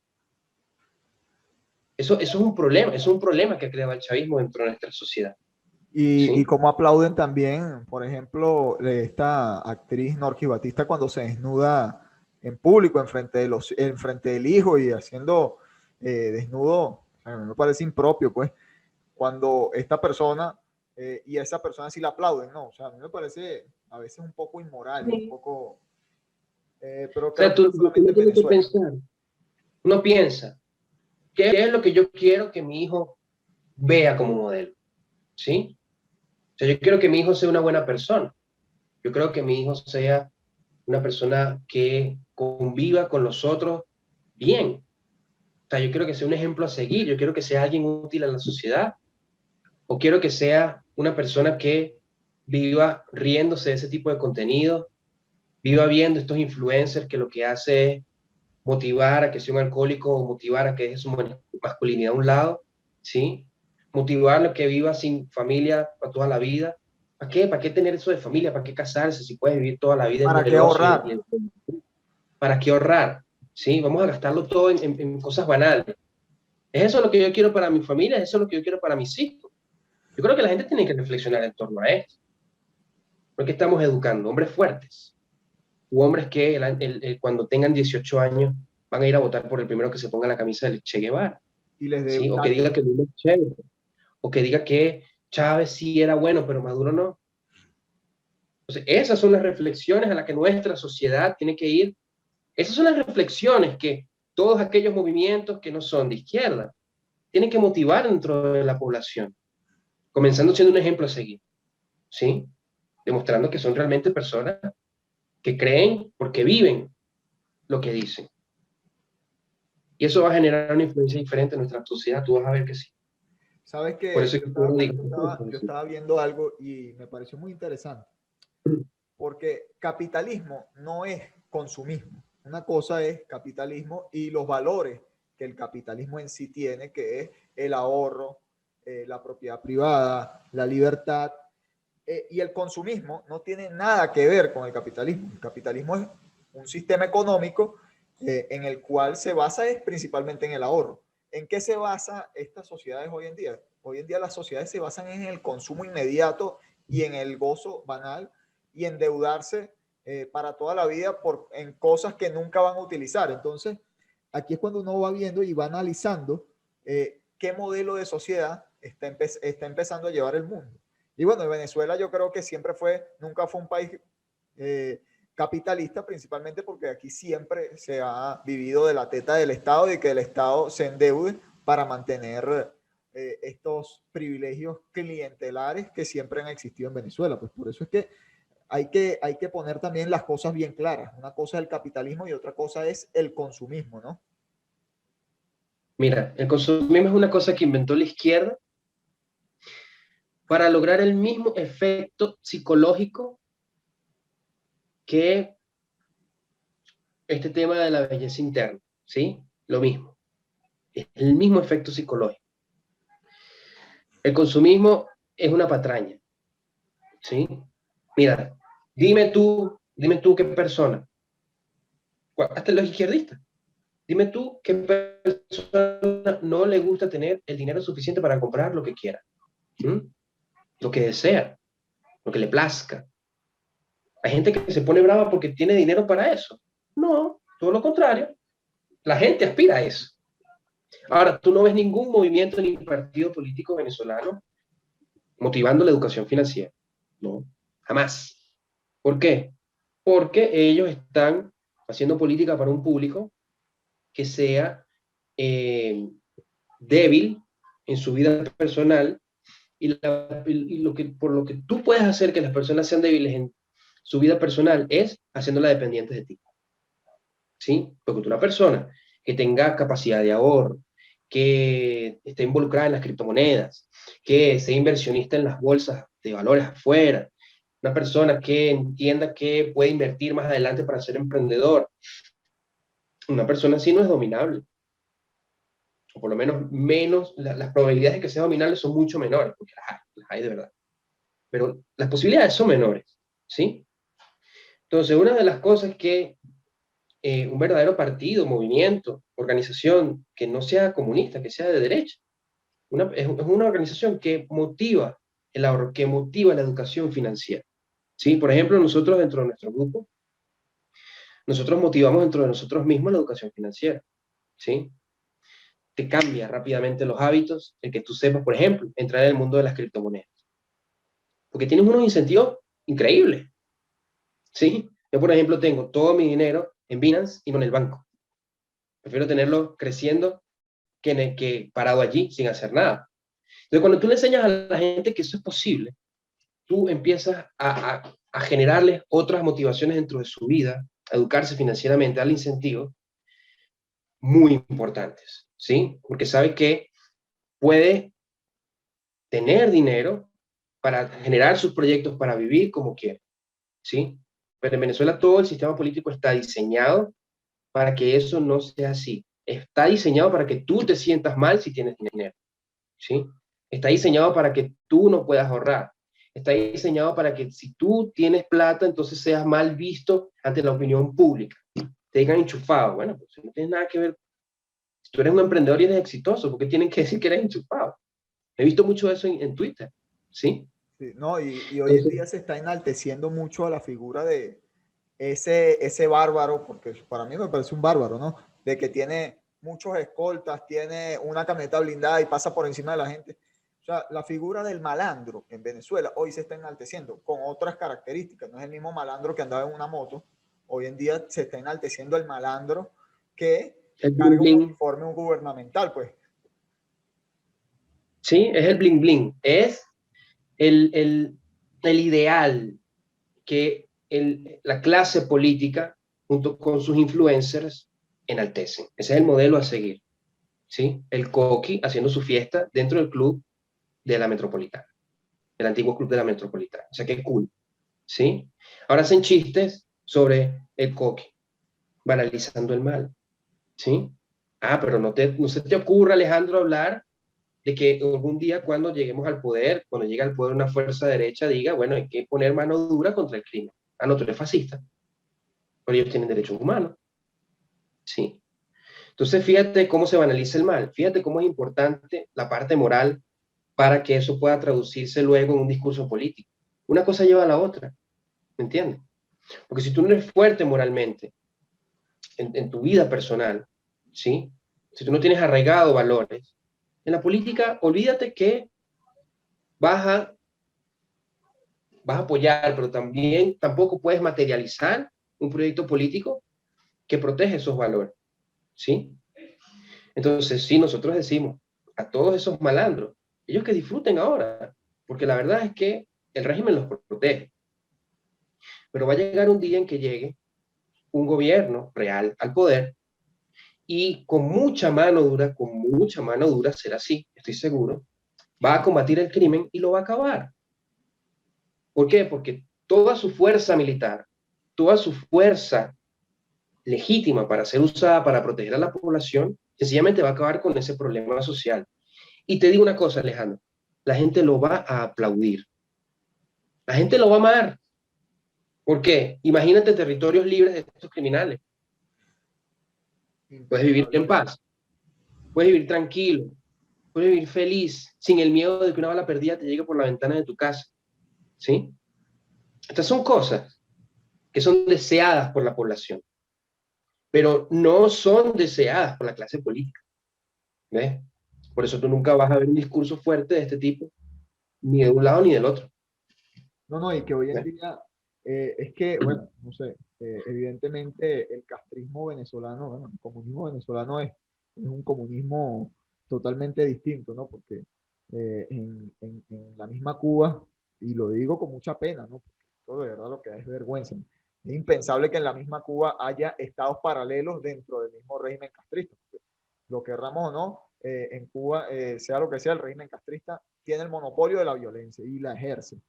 Eso es un problema que crea el chavismo dentro de nuestra sociedad. Y como aplauden también, por ejemplo, esta actriz Norqui Batista cuando se desnuda en público en frente del hijo y haciendo desnudo, a mí me parece impropio, pues, cuando esta persona y a esa persona sí la aplauden, ¿no? O sea, a mí me parece a veces un poco inmoral, un poco... pero creo que solamente en Venezuela. Uno piensa, ¿qué es lo que yo quiero que mi hijo vea como modelo? ¿Sí? O sea, yo quiero que mi hijo sea una buena persona. Yo creo que mi hijo sea una persona que conviva con los otros bien. O sea, yo quiero que sea un ejemplo a seguir, yo quiero que sea alguien útil a la sociedad, o quiero que sea una persona que viva riéndose de ese tipo de contenido, viva viendo estos influencers que lo que hace es motivar a que sea un alcohólico o motivar a que deje su masculinidad a un lado, ¿sí? Motivarlo a que viva sin familia para toda la vida. ¿Para qué? ¿Para qué tener eso de familia? ¿Para qué casarse si puedes vivir toda la vida en ¿Para qué el ocio? ahorrar? ¿Para qué ahorrar? ¿Sí? Vamos a gastarlo todo en cosas banales. ¿Es eso lo que yo quiero para mi familia? ¿Es eso lo que yo quiero para mis hijos? Yo creo que la gente tiene que reflexionar en torno a esto. Porque estamos educando hombres fuertes u hombres que cuando tengan 18 años van a ir a votar por el primero que se ponga la camisa del Che Guevara, Y les dé ¿sí? un O que diga que Lula es chévere, o que diga que Chávez sí era bueno, pero Maduro no. Entonces, esas son las reflexiones a las que nuestra sociedad tiene que ir. Esas son las reflexiones que todos aquellos movimientos que no son de izquierda tienen que motivar dentro de la población, comenzando siendo un ejemplo a seguir, ¿sí? Demostrando que son realmente personas que creen porque viven lo que dicen. Y eso va a generar una influencia diferente en nuestra sociedad, tú vas a ver que sí. Sabes Por que eso es que tú digo, yo estaba viendo algo y me pareció muy interesante, porque capitalismo no es consumismo. Una cosa es capitalismo y los valores que el capitalismo en sí tiene, que es el ahorro, la propiedad privada, la libertad, y el consumismo no tiene nada que ver con el capitalismo. El capitalismo es un sistema económico en el cual se basa es principalmente en el ahorro. ¿En qué se basa estas sociedades hoy en día? Hoy en día las sociedades se basan en el consumo inmediato y en el gozo banal y endeudarse para toda la vida en cosas que nunca van a utilizar. Entonces, aquí es cuando uno va viendo y va analizando qué modelo de sociedad está empezando a llevar el mundo. Y bueno, Venezuela yo creo que siempre nunca fue un país capitalista, principalmente porque aquí siempre se ha vivido de la teta del Estado y que el Estado se endeude para mantener estos privilegios clientelares que siempre han existido en Venezuela. Pues por eso es que hay que poner también las cosas bien claras. Una cosa es el capitalismo y otra cosa es el consumismo, ¿no? mira, el consumismo es una cosa que inventó la izquierda para lograr el mismo efecto psicológico que este tema de la belleza interna, ¿sí? Lo mismo, es el mismo efecto psicológico. El consumismo es una patraña, ¿sí? Mira, dime tú qué persona, hasta los izquierdistas, dime tú qué persona no le gusta tener el dinero suficiente para comprar lo que quiera, ¿sí? Lo que desea, lo que le plazca. Hay gente que se pone brava porque tiene dinero para eso. No, todo lo contrario. La gente aspira a eso. Ahora, tú no ves ningún movimiento ni partido político venezolano motivando la educación financiera. No, jamás. ¿Por qué? Porque ellos están haciendo política para un público que sea débil en su vida personal por lo que tú puedes hacer que las personas sean débiles en su vida personal es haciéndola dependientes de ti. ¿Sí? Porque una persona que tenga capacidad de ahorro, que esté involucrada en las criptomonedas, que sea inversionista en las bolsas de valores afuera, una persona que entienda que puede invertir más adelante para ser emprendedor, una persona así no es dominable, o por lo menos las probabilidades de que sea dominable son mucho menores, porque las hay de verdad, pero las posibilidades son menores, ¿sí? Entonces, una de las cosas que un verdadero partido, movimiento, organización que no sea comunista, que sea de derecha. Es una organización que motiva el ahorro, que motiva la educación financiera. ¿Sí? Por ejemplo, nosotros dentro de nuestro grupo, nosotros motivamos dentro de nosotros mismos la educación financiera. ¿Sí? Te cambia rápidamente los hábitos, el que tú sepas, por ejemplo, entrar en el mundo de las criptomonedas. Porque tienes unos incentivos increíbles. ¿Sí? Yo, por ejemplo, tengo todo mi dinero en Binance y no en el banco. Prefiero tenerlo creciendo que parado allí sin hacer nada. Entonces, cuando tú le enseñas a la gente que eso es posible, tú empiezas a generarles otras motivaciones dentro de su vida, a educarse financieramente, darle incentivos muy importantes, ¿sí? Porque sabe que puede tener dinero para generar sus proyectos, para vivir como quiera, ¿sí? Pero en Venezuela todo el sistema político está diseñado para que eso no sea así. Está diseñado para que tú te sientas mal si tienes dinero, ¿sí? Está diseñado para que tú no puedas ahorrar. Está diseñado para que si tú tienes plata, entonces seas mal visto ante la opinión pública. Te digan enchufado. Bueno, pues no tiene nada que ver. Si tú eres un emprendedor y eres exitoso, ¿por qué tienen que decir que eres enchufado? He visto mucho eso en Twitter, ¿sí? Sí, no, y hoy en Entonces, día se está enalteciendo mucho a la figura de ese bárbaro, porque para mí me parece un bárbaro, ¿no? De que tiene muchos escoltas, tiene una camioneta blindada y pasa por encima de la gente. O sea, la figura del malandro en Venezuela hoy se está enalteciendo con otras características. No es el mismo malandro que andaba en una moto. Hoy en día se está enalteciendo el malandro que el bling carga un bling, uniforme gubernamental, pues. ¿sí? Es el bling bling. Es el ideal que la clase política, junto con sus influencers, enaltecen. Ese es el modelo a seguir, ¿sí? El Coqui haciendo su fiesta dentro del club de la Metropolitana, el antiguo club de la Metropolitana. O sea, qué cool, ¿sí? Ahora hacen chistes sobre el Coqui, banalizando el mal, ¿sí? Ah, pero no se te ocurra, Alejandro, hablar de que algún día cuando lleguemos al poder, cuando llegue al poder una fuerza derecha, diga, bueno, hay que poner mano dura contra el crimen. Ah, no, tú eres fascista, pero ellos tienen derechos humanos, ¿sí? Entonces, fíjate cómo se banaliza el mal, fíjate cómo es importante la parte moral para que eso pueda traducirse luego en un discurso político. Una cosa lleva a la otra, ¿me entiendes? Porque si tú no eres fuerte moralmente en tu vida personal, ¿sí? Si tú no tienes arraigado valores, en la política, olvídate que vas a, vas a apoyar, pero también tampoco puedes materializar un proyecto político que protege esos valores, ¿sí? Entonces, sí, nosotros decimos a todos esos malandros, ellos que disfruten ahora, porque la verdad es que el régimen los protege, pero va a llegar un día en que llegue un gobierno real al poder y con mucha mano dura, será así, estoy seguro, va a combatir el crimen y lo va a acabar. ¿Por qué? Porque toda su fuerza militar, toda su fuerza legítima para ser usada para proteger a la población, sencillamente va a acabar con ese problema social. Y te digo una cosa, Alejandro, la gente lo va a aplaudir, la gente lo va a amar. ¿Por qué? Imagínate territorios libres de estos criminales. Puedes vivir Impensable. en paz, puedes vivir tranquilo, puedes vivir feliz, sin el miedo de que una bala perdida te llegue por la ventana de tu casa. ¿Sí? Estas son cosas que son deseadas por la población, pero no son deseadas por la clase política. ¿Ves? Por eso tú nunca vas a ver un discurso fuerte de este tipo, ni de un lado ni del otro. No, no, y que hoy en ¿Ves? día es que, bueno, no sé, evidentemente el castrismo venezolano, bueno, el comunismo venezolano es un comunismo totalmente distinto, ¿no? Porque en la misma Cuba, y lo digo con mucha pena, ¿no? Porque todo de verdad lo que da es vergüenza. Es impensable que en la misma Cuba haya estados paralelos dentro del mismo régimen castrista. Lo querramos o no, en Cuba, sea lo que sea, el régimen castrista tiene el monopolio de la violencia y la ejerce.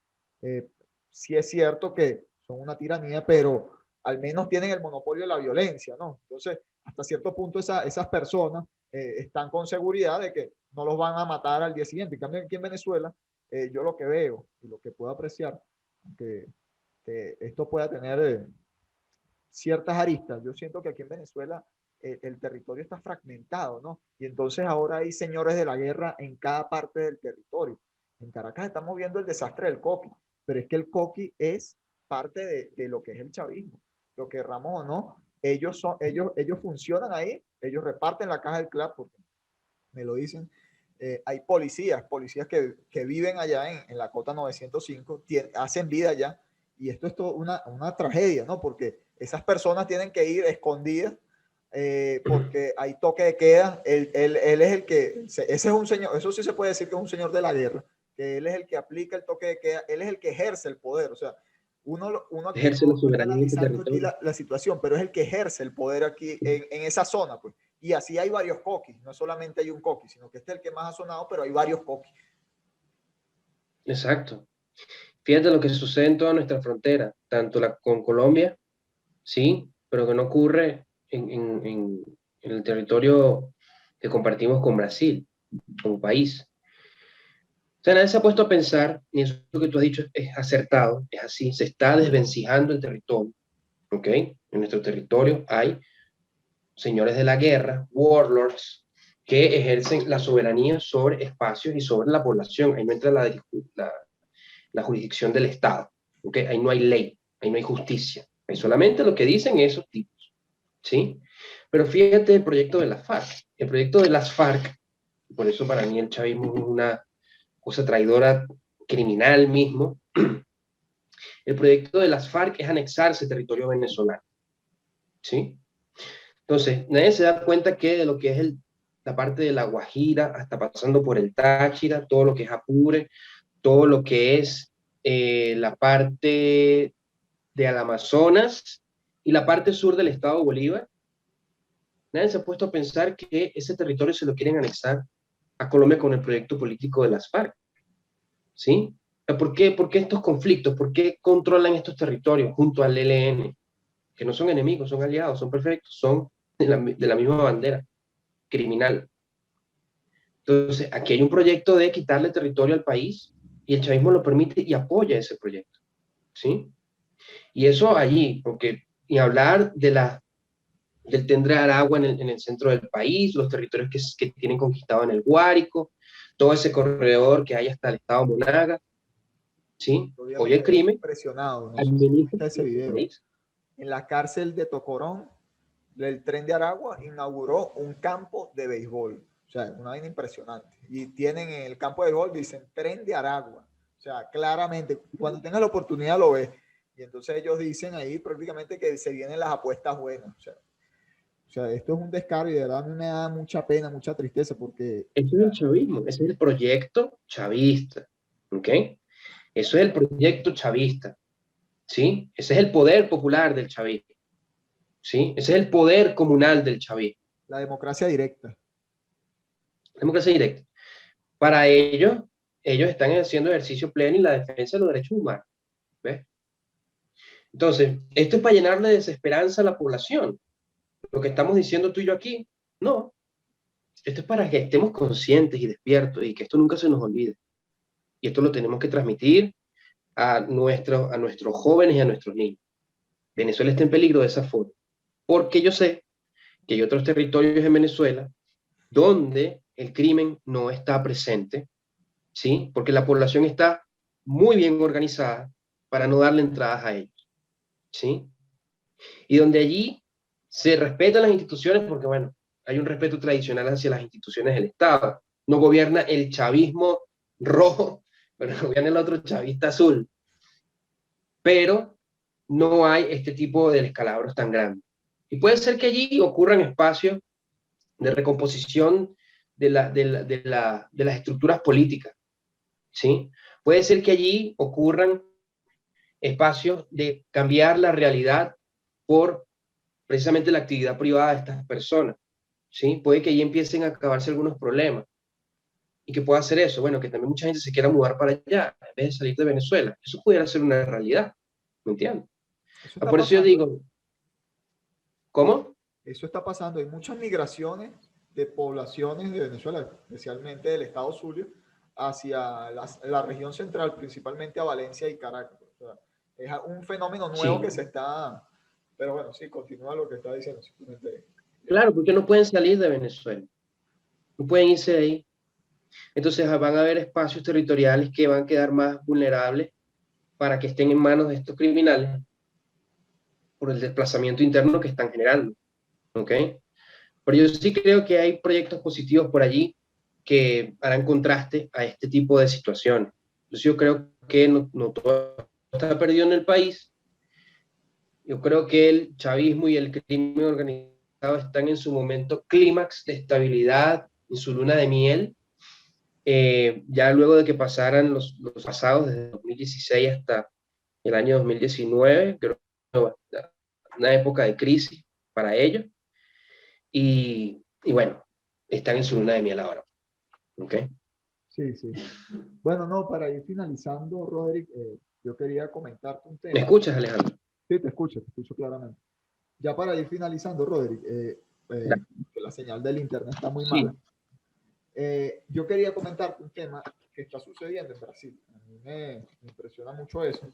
Eh, sí es cierto que son una tiranía, pero al menos tienen el monopolio de la violencia, ¿no? Entonces, hasta cierto punto esas personas están con seguridad de que no los van a matar al día siguiente. En cambio, aquí en Venezuela, yo lo que veo y lo que puedo apreciar, que esto pueda tener ciertas aristas, yo siento que aquí en Venezuela el territorio está fragmentado, ¿no? Y entonces ahora hay señores de la guerra en cada parte del territorio. En Caracas estamos viendo el desastre del coqui, pero es que el coqui es parte de lo que es el chavismo. Lo que Ramos o no, ellos funcionan ahí, ellos reparten la caja del club, porque me lo dicen. Hay policías que viven allá en la cota 905, hacen vida allá, y esto es todo una tragedia, ¿no? Porque esas personas tienen que ir escondidas porque hay toque de queda. Él es el que, ese es un señor, eso sí se puede decir que es un señor de la guerra, que él es el que aplica el toque de queda, él es el que ejerce el poder, o sea, uno aquí Ejerce la no está soberanía en este analizando aquí territorio. la situación, pero es el que ejerce el poder aquí en esa zona, pues. Y así hay varios coquis, no solamente hay un coquis, sino que este es el que más ha sonado, pero hay varios coquis. Exacto. Fíjate lo que sucede en toda nuestra frontera, tanto con Colombia, sí, pero que no ocurre en el territorio que compartimos con Brasil, como país. O sea, nadie se ha puesto a pensar, y eso que tú has dicho es acertado, es así, se está desvencijando el territorio, ¿ok? En nuestro territorio hay señores de la guerra, warlords, que ejercen la soberanía sobre espacios y sobre la población. Ahí no entra la jurisdicción del Estado, ¿ok? Ahí no hay ley, ahí no hay justicia, ahí solamente lo que dicen esos tipos, ¿sí? Pero fíjate el proyecto de la FARC. El proyecto de las FARC, por eso para mí el chavismo es una cosa traidora, criminal mismo. El proyecto de las FARC es anexarse territorio venezolano, ¿sí? Entonces, nadie se da cuenta que de lo que es la parte de la Guajira, hasta pasando por el Táchira, todo lo que es Apure, todo lo que es la parte de al Amazonas y la parte sur del estado de Bolívar, nadie se ha puesto a pensar que ese territorio se lo quieren anexar a Colombia con el proyecto político de las FARC, ¿sí? ¿Por qué estos conflictos? ¿Por qué controlan estos territorios junto al ELN? Que no son enemigos, son aliados, son perfectos, son de la misma bandera criminal. Entonces, aquí hay un proyecto de quitarle territorio al país y el chavismo lo permite y apoya ese proyecto, ¿sí? Y eso allí, porque y hablar del Tren de Aragua en el centro del país, los territorios que tienen conquistado en el Guárico, todo ese corredor que hay hasta el estado Monaga, ¿sí? Hoy el Obviamente, crimen impresionado, no sé si administra viste ese nuestro video. país. En la cárcel de Tocorón, el Tren de Aragua inauguró un campo de béisbol. O sea, una vaina impresionante. Y tienen en el campo de béisbol, dicen Tren de Aragua. O sea, claramente, cuando tengas la oportunidad lo ves. Y entonces ellos dicen ahí prácticamente que se vienen las apuestas buenas. O sea, esto es un descaro y de verdad a mí me da mucha pena, mucha tristeza porque... Ese es el chavismo, ese es el proyecto chavista, ¿ok? Eso es el proyecto chavista, ¿sí? Ese es el poder popular del chavismo, ¿sí? Ese es el poder comunal del chavismo. La democracia directa. Democracia directa. Para ellos están haciendo ejercicio pleno y la defensa de los derechos humanos, ¿ves? Entonces, esto es para llenarle de desesperanza a la población. Lo que estamos diciendo tú y yo aquí, no. Esto es para que estemos conscientes y despiertos y que esto nunca se nos olvide. Y esto lo tenemos que transmitir a nuestros jóvenes y a nuestros niños. Venezuela está en peligro de esa forma. Porque yo sé que hay otros territorios en Venezuela donde el crimen no está presente, ¿sí? Porque la población está muy bien organizada para no darle entradas a ellos, ¿sí? Y donde allí se respetan las instituciones, porque bueno, hay un respeto tradicional hacia las instituciones del Estado. No gobierna el chavismo rojo, pero gobierna el otro chavista azul. Pero no hay este tipo de descalabros tan grandes. Y puede ser que allí ocurran espacios de recomposición de las estructuras políticas, ¿sí? Puede ser que allí ocurran espacios de cambiar la realidad por precisamente la actividad privada de estas personas, ¿sí? Puede que allí empiecen a acabarse algunos problemas. ¿Y qué puede hacer eso? Bueno, que también mucha gente se quiera mudar para allá en vez de salir de Venezuela. Eso pudiera ser una realidad, ¿me entiendes? Eso está Por eso yo pasando. digo, ¿cómo? Eso está pasando. Hay muchas migraciones de poblaciones de Venezuela, especialmente del estado Zulia, hacia la región central, principalmente a Valencia y Caracas. O sea, es un fenómeno nuevo Sí, que se está... Pero bueno, sí, continúa lo que está diciendo. Simplemente... claro, porque no pueden salir de Venezuela, no pueden irse de ahí. Entonces van a haber espacios territoriales que van a quedar más vulnerables para que estén en manos de estos criminales por el desplazamiento interno que están generando, ¿ok? Pero yo sí creo que hay proyectos positivos por allí que harán contraste a este tipo de situaciones. Entonces yo creo que no todo está perdido en el país. Yo creo que el chavismo y el crimen organizado están en su momento clímax de estabilidad, en su luna de miel, Ya luego de que pasaran los pasados desde 2016 hasta el año 2019, creo que una época de crisis para ellos, y bueno, están en su luna de miel ahora. ¿Ok? Sí, sí. Bueno, no, para ir finalizando, Roderick, yo quería comentarte un ¿Me tema. escuchas, Alejandro? Sí, te escucho claramente. Ya para ir finalizando, Roderick, Ya. que la señal del internet está muy mala. Sí, Yo quería comentarte un tema que está sucediendo en Brasil. A mí me impresiona mucho eso,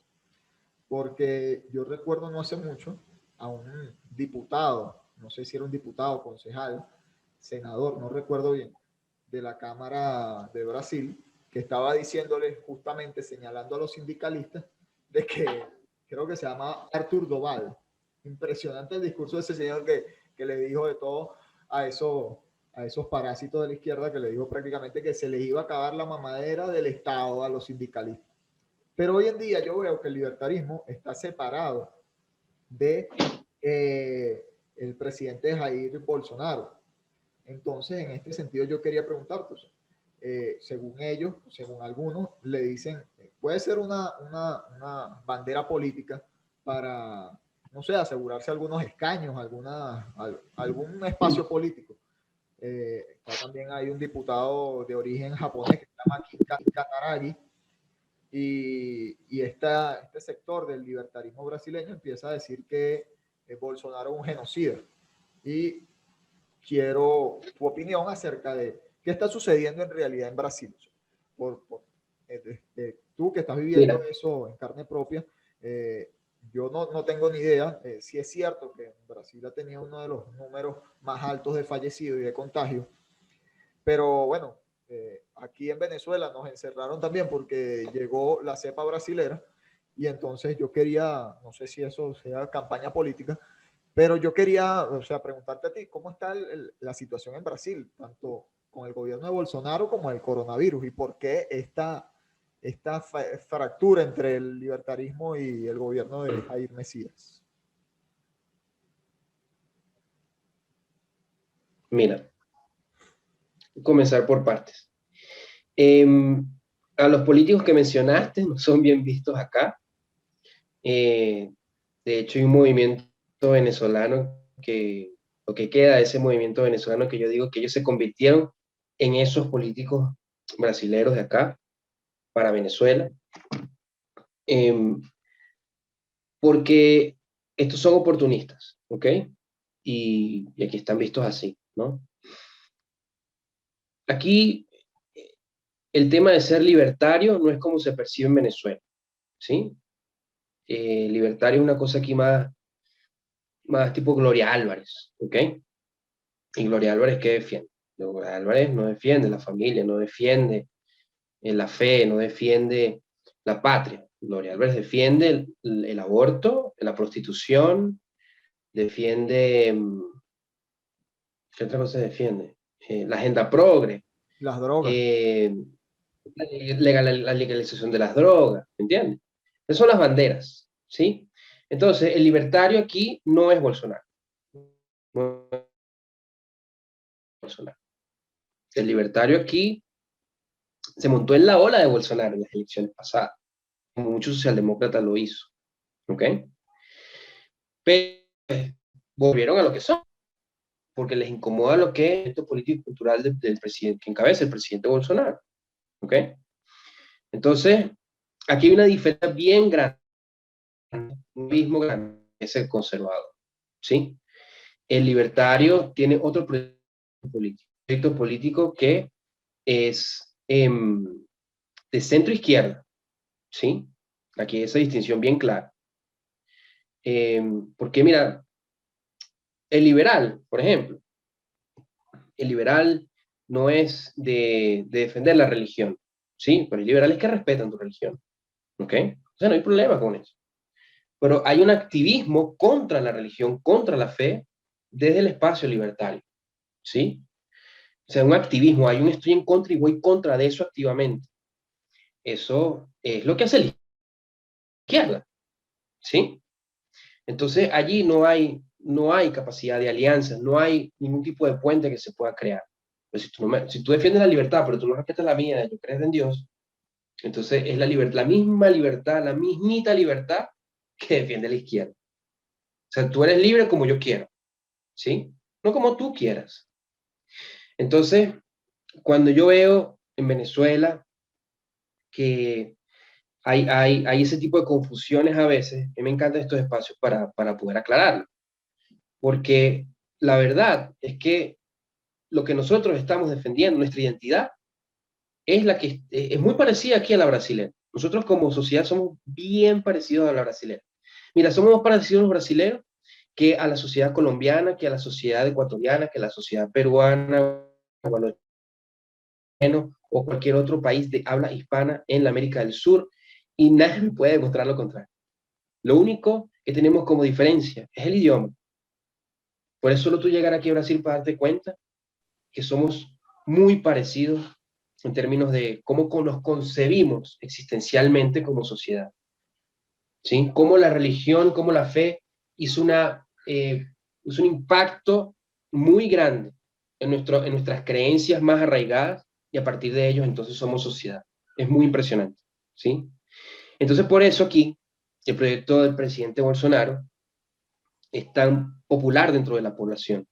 porque yo recuerdo no hace mucho a un diputado, no sé si era un diputado, concejal, senador, no recuerdo bien, de la Cámara de Brasil, que estaba diciéndole justamente, señalando a los sindicalistas, de que creo que se llama Arthur Doval. Impresionante el discurso de ese señor que le dijo de todo a esos parásitos de la izquierda, que le dijo prácticamente que se les iba a acabar la mamadera del Estado a los sindicalistas. Pero hoy en día yo veo que el libertarismo está separado de el presidente Jair Bolsonaro. Entonces, en este sentido, yo quería preguntarte, según ellos, según algunos, le dicen, puede ser una bandera política para, no sé, asegurarse algunos escaños, algún espacio político. También hay un diputado de origen japonés que se llama Kataragi, y este sector del libertarismo brasileño empieza a decir que Bolsonaro es un genocida. Y quiero tu opinión acerca de qué está sucediendo en realidad en Brasil. Tú que estás viviendo mira, eso en carne propia, eh, yo no tengo ni idea si es cierto que Brasil ha tenido uno de los números más altos de fallecidos y de contagios, pero bueno, aquí en Venezuela nos encerraron también porque llegó la cepa brasilera, y entonces yo quería, no sé si eso sea campaña política, pero yo quería, o sea, preguntarte a ti, ¿cómo está la situación en Brasil, tanto con el gobierno de Bolsonaro como el coronavirus, y por qué esta fractura entre el libertarismo y el gobierno de Jair Mesías? mira, comenzar por partes. Eh, a los políticos que mencionaste no son bien vistos acá. Eh, de hecho, hay un movimiento venezolano que, lo que queda de ese movimiento venezolano, que yo digo que ellos se convirtieron en esos políticos brasileros de acá para Venezuela, eh, porque estos son oportunistas, ¿ok? Y aquí están vistos así, ¿no? Aquí el tema de ser libertario no es como se percibe en Venezuela, ¿sí? Libertario es una cosa aquí más tipo Gloria Álvarez, ¿ok? Y Gloria Álvarez, ¿qué defiende? Gloria Álvarez no defiende la familia, no defiende la fe, no defiende la patria. Gloria Álvarez defiende el aborto, la prostitución, defiende, ¿qué otra cosa defiende? La agenda progre, Las drogas. eh, la legalización de las drogas, ¿me entiendes? Esas son las banderas, ¿sí? Entonces, el libertario aquí no es Bolsonaro. No es Bolsonaro. El libertario aquí se montó en la ola de Bolsonaro en las elecciones pasadas, como muchos socialdemócratas lo hizo, ¿ok? Pero volvieron a lo que son, porque les incomoda lo que es esto político y cultural del presidente, que encabeza el presidente Bolsonaro, ¿ok? Entonces, aquí hay una diferencia bien grande, un mismo grande, es el conservador, ¿sí? El libertario tiene otro proyecto político que es de centro izquierda, ¿sí? Aquí hay esa distinción bien clara. Porque mira, el liberal, por ejemplo, el liberal no es de defender la religión, ¿sí? Pero el liberal es que respetan tu religión, ¿ok? O sea, no hay problema con eso. Pero hay un activismo contra la religión, contra la fe, desde el espacio libertario, ¿sí? O sea, un activismo, hay un estoy en contra y voy contra de eso activamente. Eso es lo que hace la izquierda, ¿sí? Entonces allí no hay capacidad de alianzas, no hay ningún tipo de puente que se pueda crear, Pues si tú defiendes la libertad, pero tú no respetas la mía, yo crees en Dios, entonces es la libertad, la misma libertad, la mismita libertad que defiende la izquierda. O sea, tú eres libre como yo quiero, ¿sí? No como tú quieras. Entonces, cuando yo veo en Venezuela que hay ese tipo de confusiones a veces, a mí me encantan estos espacios para poder aclararlo, porque la verdad es que lo que nosotros estamos defendiendo, nuestra identidad, es la que es muy parecida aquí a la brasileña. Nosotros como sociedad somos bien parecidos a la brasileña. Mira, somos más parecidos a los brasileños que a la sociedad colombiana, que a la sociedad ecuatoriana, que a la sociedad peruana, o cualquier otro país de habla hispana en la América del Sur, y nadie me puede demostrar lo contrario. Lo único que tenemos como diferencia es el idioma. Por eso solo tú llegar aquí a Brasil para darte cuenta que somos muy parecidos en términos de cómo nos concebimos existencialmente como sociedad. ¿Sí? Cómo la religión, cómo la fe hizo un impacto muy grande en nuestras creencias más arraigadas, y a partir de ellos entonces somos sociedad. Es muy impresionante. ¿Sí? Entonces por eso aquí el proyecto del presidente Bolsonaro es tan popular dentro de la población,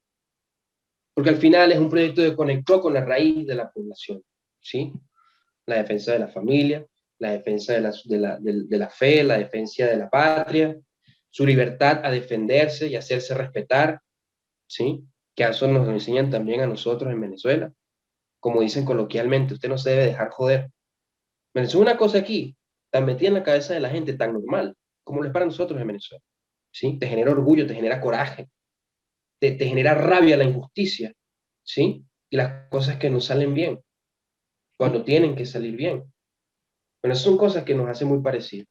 porque al final es un proyecto que conectó con la raíz de la población, ¿sí? La defensa de la familia, la defensa de la fe, la defensa de la patria, su libertad a defenderse y hacerse respetar, ¿sí? Que eso nos lo enseñan también a nosotros en Venezuela. Como dicen coloquialmente, usted no se debe dejar joder. Venezuela es una cosa aquí, tan metida en la cabeza de la gente, tan normal, como lo es para nosotros en Venezuela, ¿sí? Te genera orgullo, te genera coraje, te genera rabia la injusticia, ¿sí? Y las cosas que nos salen bien, cuando tienen que salir bien. Bueno, esas son cosas que nos hacen muy parecidos.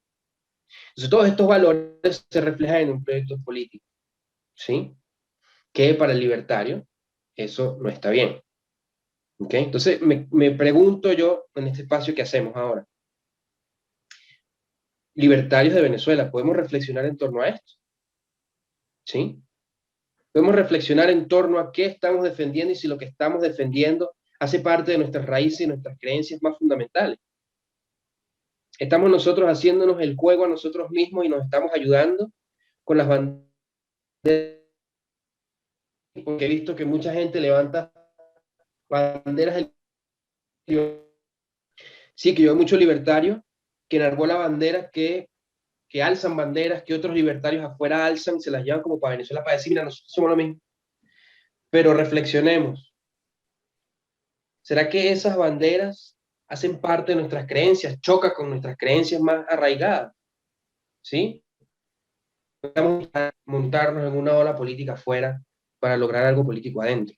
Entonces, todos estos valores se reflejan en un proyecto político, ¿sí? Que para el libertario eso no está bien. ¿Ok? Entonces, me pregunto yo en este espacio, ¿qué hacemos ahora? Libertarios de Venezuela, ¿podemos reflexionar en torno a esto? ¿Sí? Podemos reflexionar en torno a qué estamos defendiendo y si lo que estamos defendiendo hace parte de nuestras raíces y nuestras creencias más fundamentales. Estamos nosotros haciéndonos el juego a nosotros mismos y nos estamos ayudando con las banderas, porque he visto que mucha gente levanta banderas del... Sí, que yo veo muchos libertarios que enarbolan banderas, que alzan banderas que otros libertarios afuera alzan, se las llevan como para Venezuela para decir, mira, nosotros somos lo mismo. Pero reflexionemos, ¿será que esas banderas hacen parte de nuestras creencias, chocan con nuestras creencias más arraigadas? ¿Sí? Vamos a montarnos en una ola política afuera para lograr algo político adentro.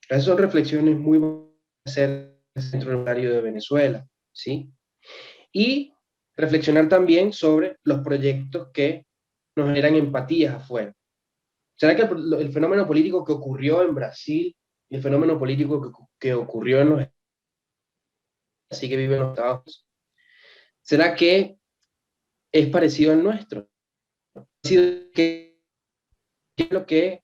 Esas son reflexiones muy buenas a hacer el Centro Libertario de Venezuela, ¿sí? Y reflexionar también sobre los proyectos que nos generan empatías afuera. ¿Será que el fenómeno político que ocurrió en Brasil y el fenómeno político que ocurrió en los así que viven en los Estados Unidos, será que es parecido al nuestro? ¿Qué es lo que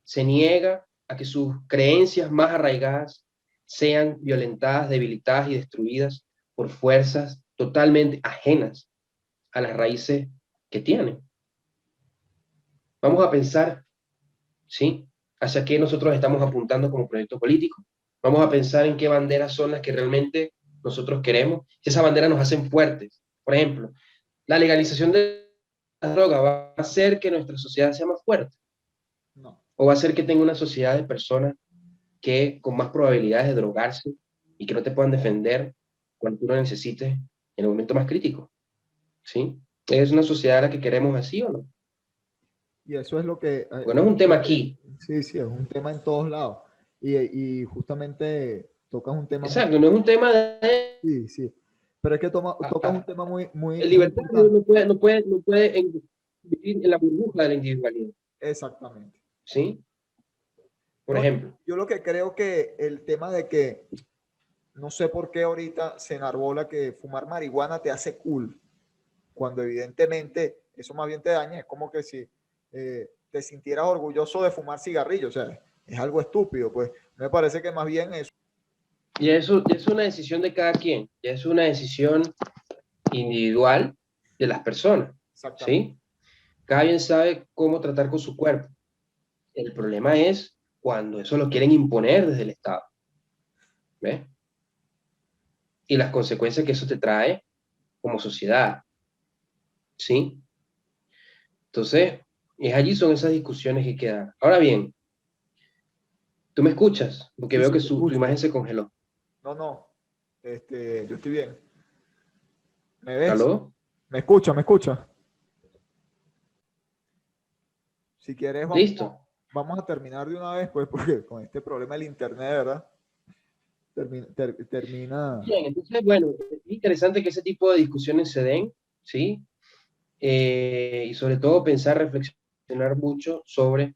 se niega a que sus creencias más arraigadas sean violentadas, debilitadas y destruidas por fuerzas totalmente ajenas a las raíces que tienen? Vamos a pensar, ¿sí? Hacia qué nosotros estamos apuntando como proyecto político. Vamos a pensar en qué banderas son las que realmente nosotros queremos. Si esas banderas nos hacen fuertes. Por ejemplo, la legalización de la droga va a hacer que nuestra sociedad sea más fuerte. No. O va a hacer que tenga una sociedad de personas que con más probabilidades de drogarse y que no te puedan defender cuando tú lo necesites en el momento más crítico. ¿Sí? ¿Es una sociedad a la que queremos así o no? Y eso es lo que... Bueno, es un tema aquí. Sí, sí, es un tema en todos lados. Y justamente tocas un tema muy... Exacto, no es un tema de... Sí, sí. Pero es que tocas un tema muy, muy, El muy libertario importante. no puede vivir en la burbuja de la individualidad. Exactamente. ¿Sí? Por No, ejemplo. yo lo que creo que el tema de que no sé por qué ahorita se enarbola que fumar marihuana te hace cool, cuando evidentemente eso más bien te daña. Es como que si te sintieras orgulloso de fumar cigarrillos. O sea, es algo estúpido, pues me parece que más bien eso. Y eso es una decisión de cada quien, ya es una decisión individual de las personas, Exactamente. ¿sí? Cada quien sabe cómo tratar con su cuerpo. El problema es cuando eso lo quieren imponer desde el Estado, ¿ves? Y las consecuencias que eso te trae como sociedad, ¿sí? Entonces, es allí son esas discusiones que quedan. Ahora bien, ¿tú me escuchas? Porque Sí, veo sí, que te tu escucho. imagen se congeló. No, no, yo estoy bien. ¿Me ves? ¿Aló? ¿Me escucha? ¿Me escucha? Si quieres, ¿Listo? vamos a terminar de una vez, pues, porque con este problema del internet, ¿verdad? Termina. Bien, entonces, bueno, es interesante que ese tipo de discusiones se den, ¿sí? Y sobre todo pensar, reflexionar mucho sobre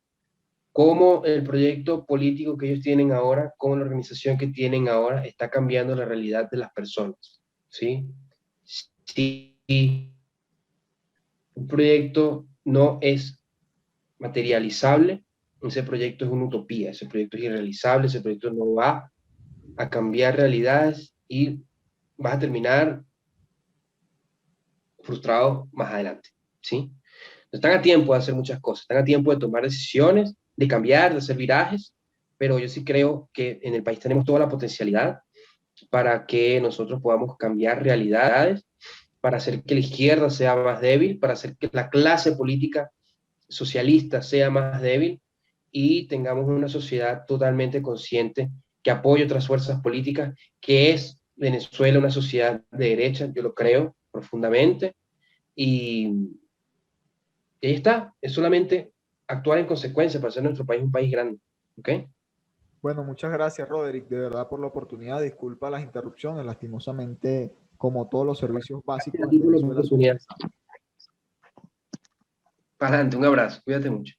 cómo el proyecto político que ellos tienen ahora, cómo la organización que tienen ahora está cambiando la realidad de las personas, ¿sí? Si un proyecto no es materializable, ese proyecto es una utopía, ese proyecto es irrealizable, ese proyecto no va a cambiar realidades y vas a terminar frustrado más adelante, ¿sí? Están a tiempo de hacer muchas cosas, están a tiempo de tomar decisiones, de cambiar, de hacer virajes, pero yo sí creo que en el país tenemos toda la potencialidad para que nosotros podamos cambiar realidades, para hacer que la izquierda sea más débil, para hacer que la clase política socialista sea más débil y tengamos una sociedad totalmente consciente que apoye otras fuerzas políticas, que es Venezuela una sociedad de derecha, yo lo creo profundamente, y ahí está, es solamente actuar en consecuencia para hacer nuestro país un país grande, ¿ok? Bueno, muchas gracias, Roderick, de verdad por la oportunidad. Disculpa las interrupciones. Lastimosamente, como todos los servicios Gracias a básicos ti en por la Venezuela son oportunidad. utilizados. Para adelante, un abrazo, cuídate mucho.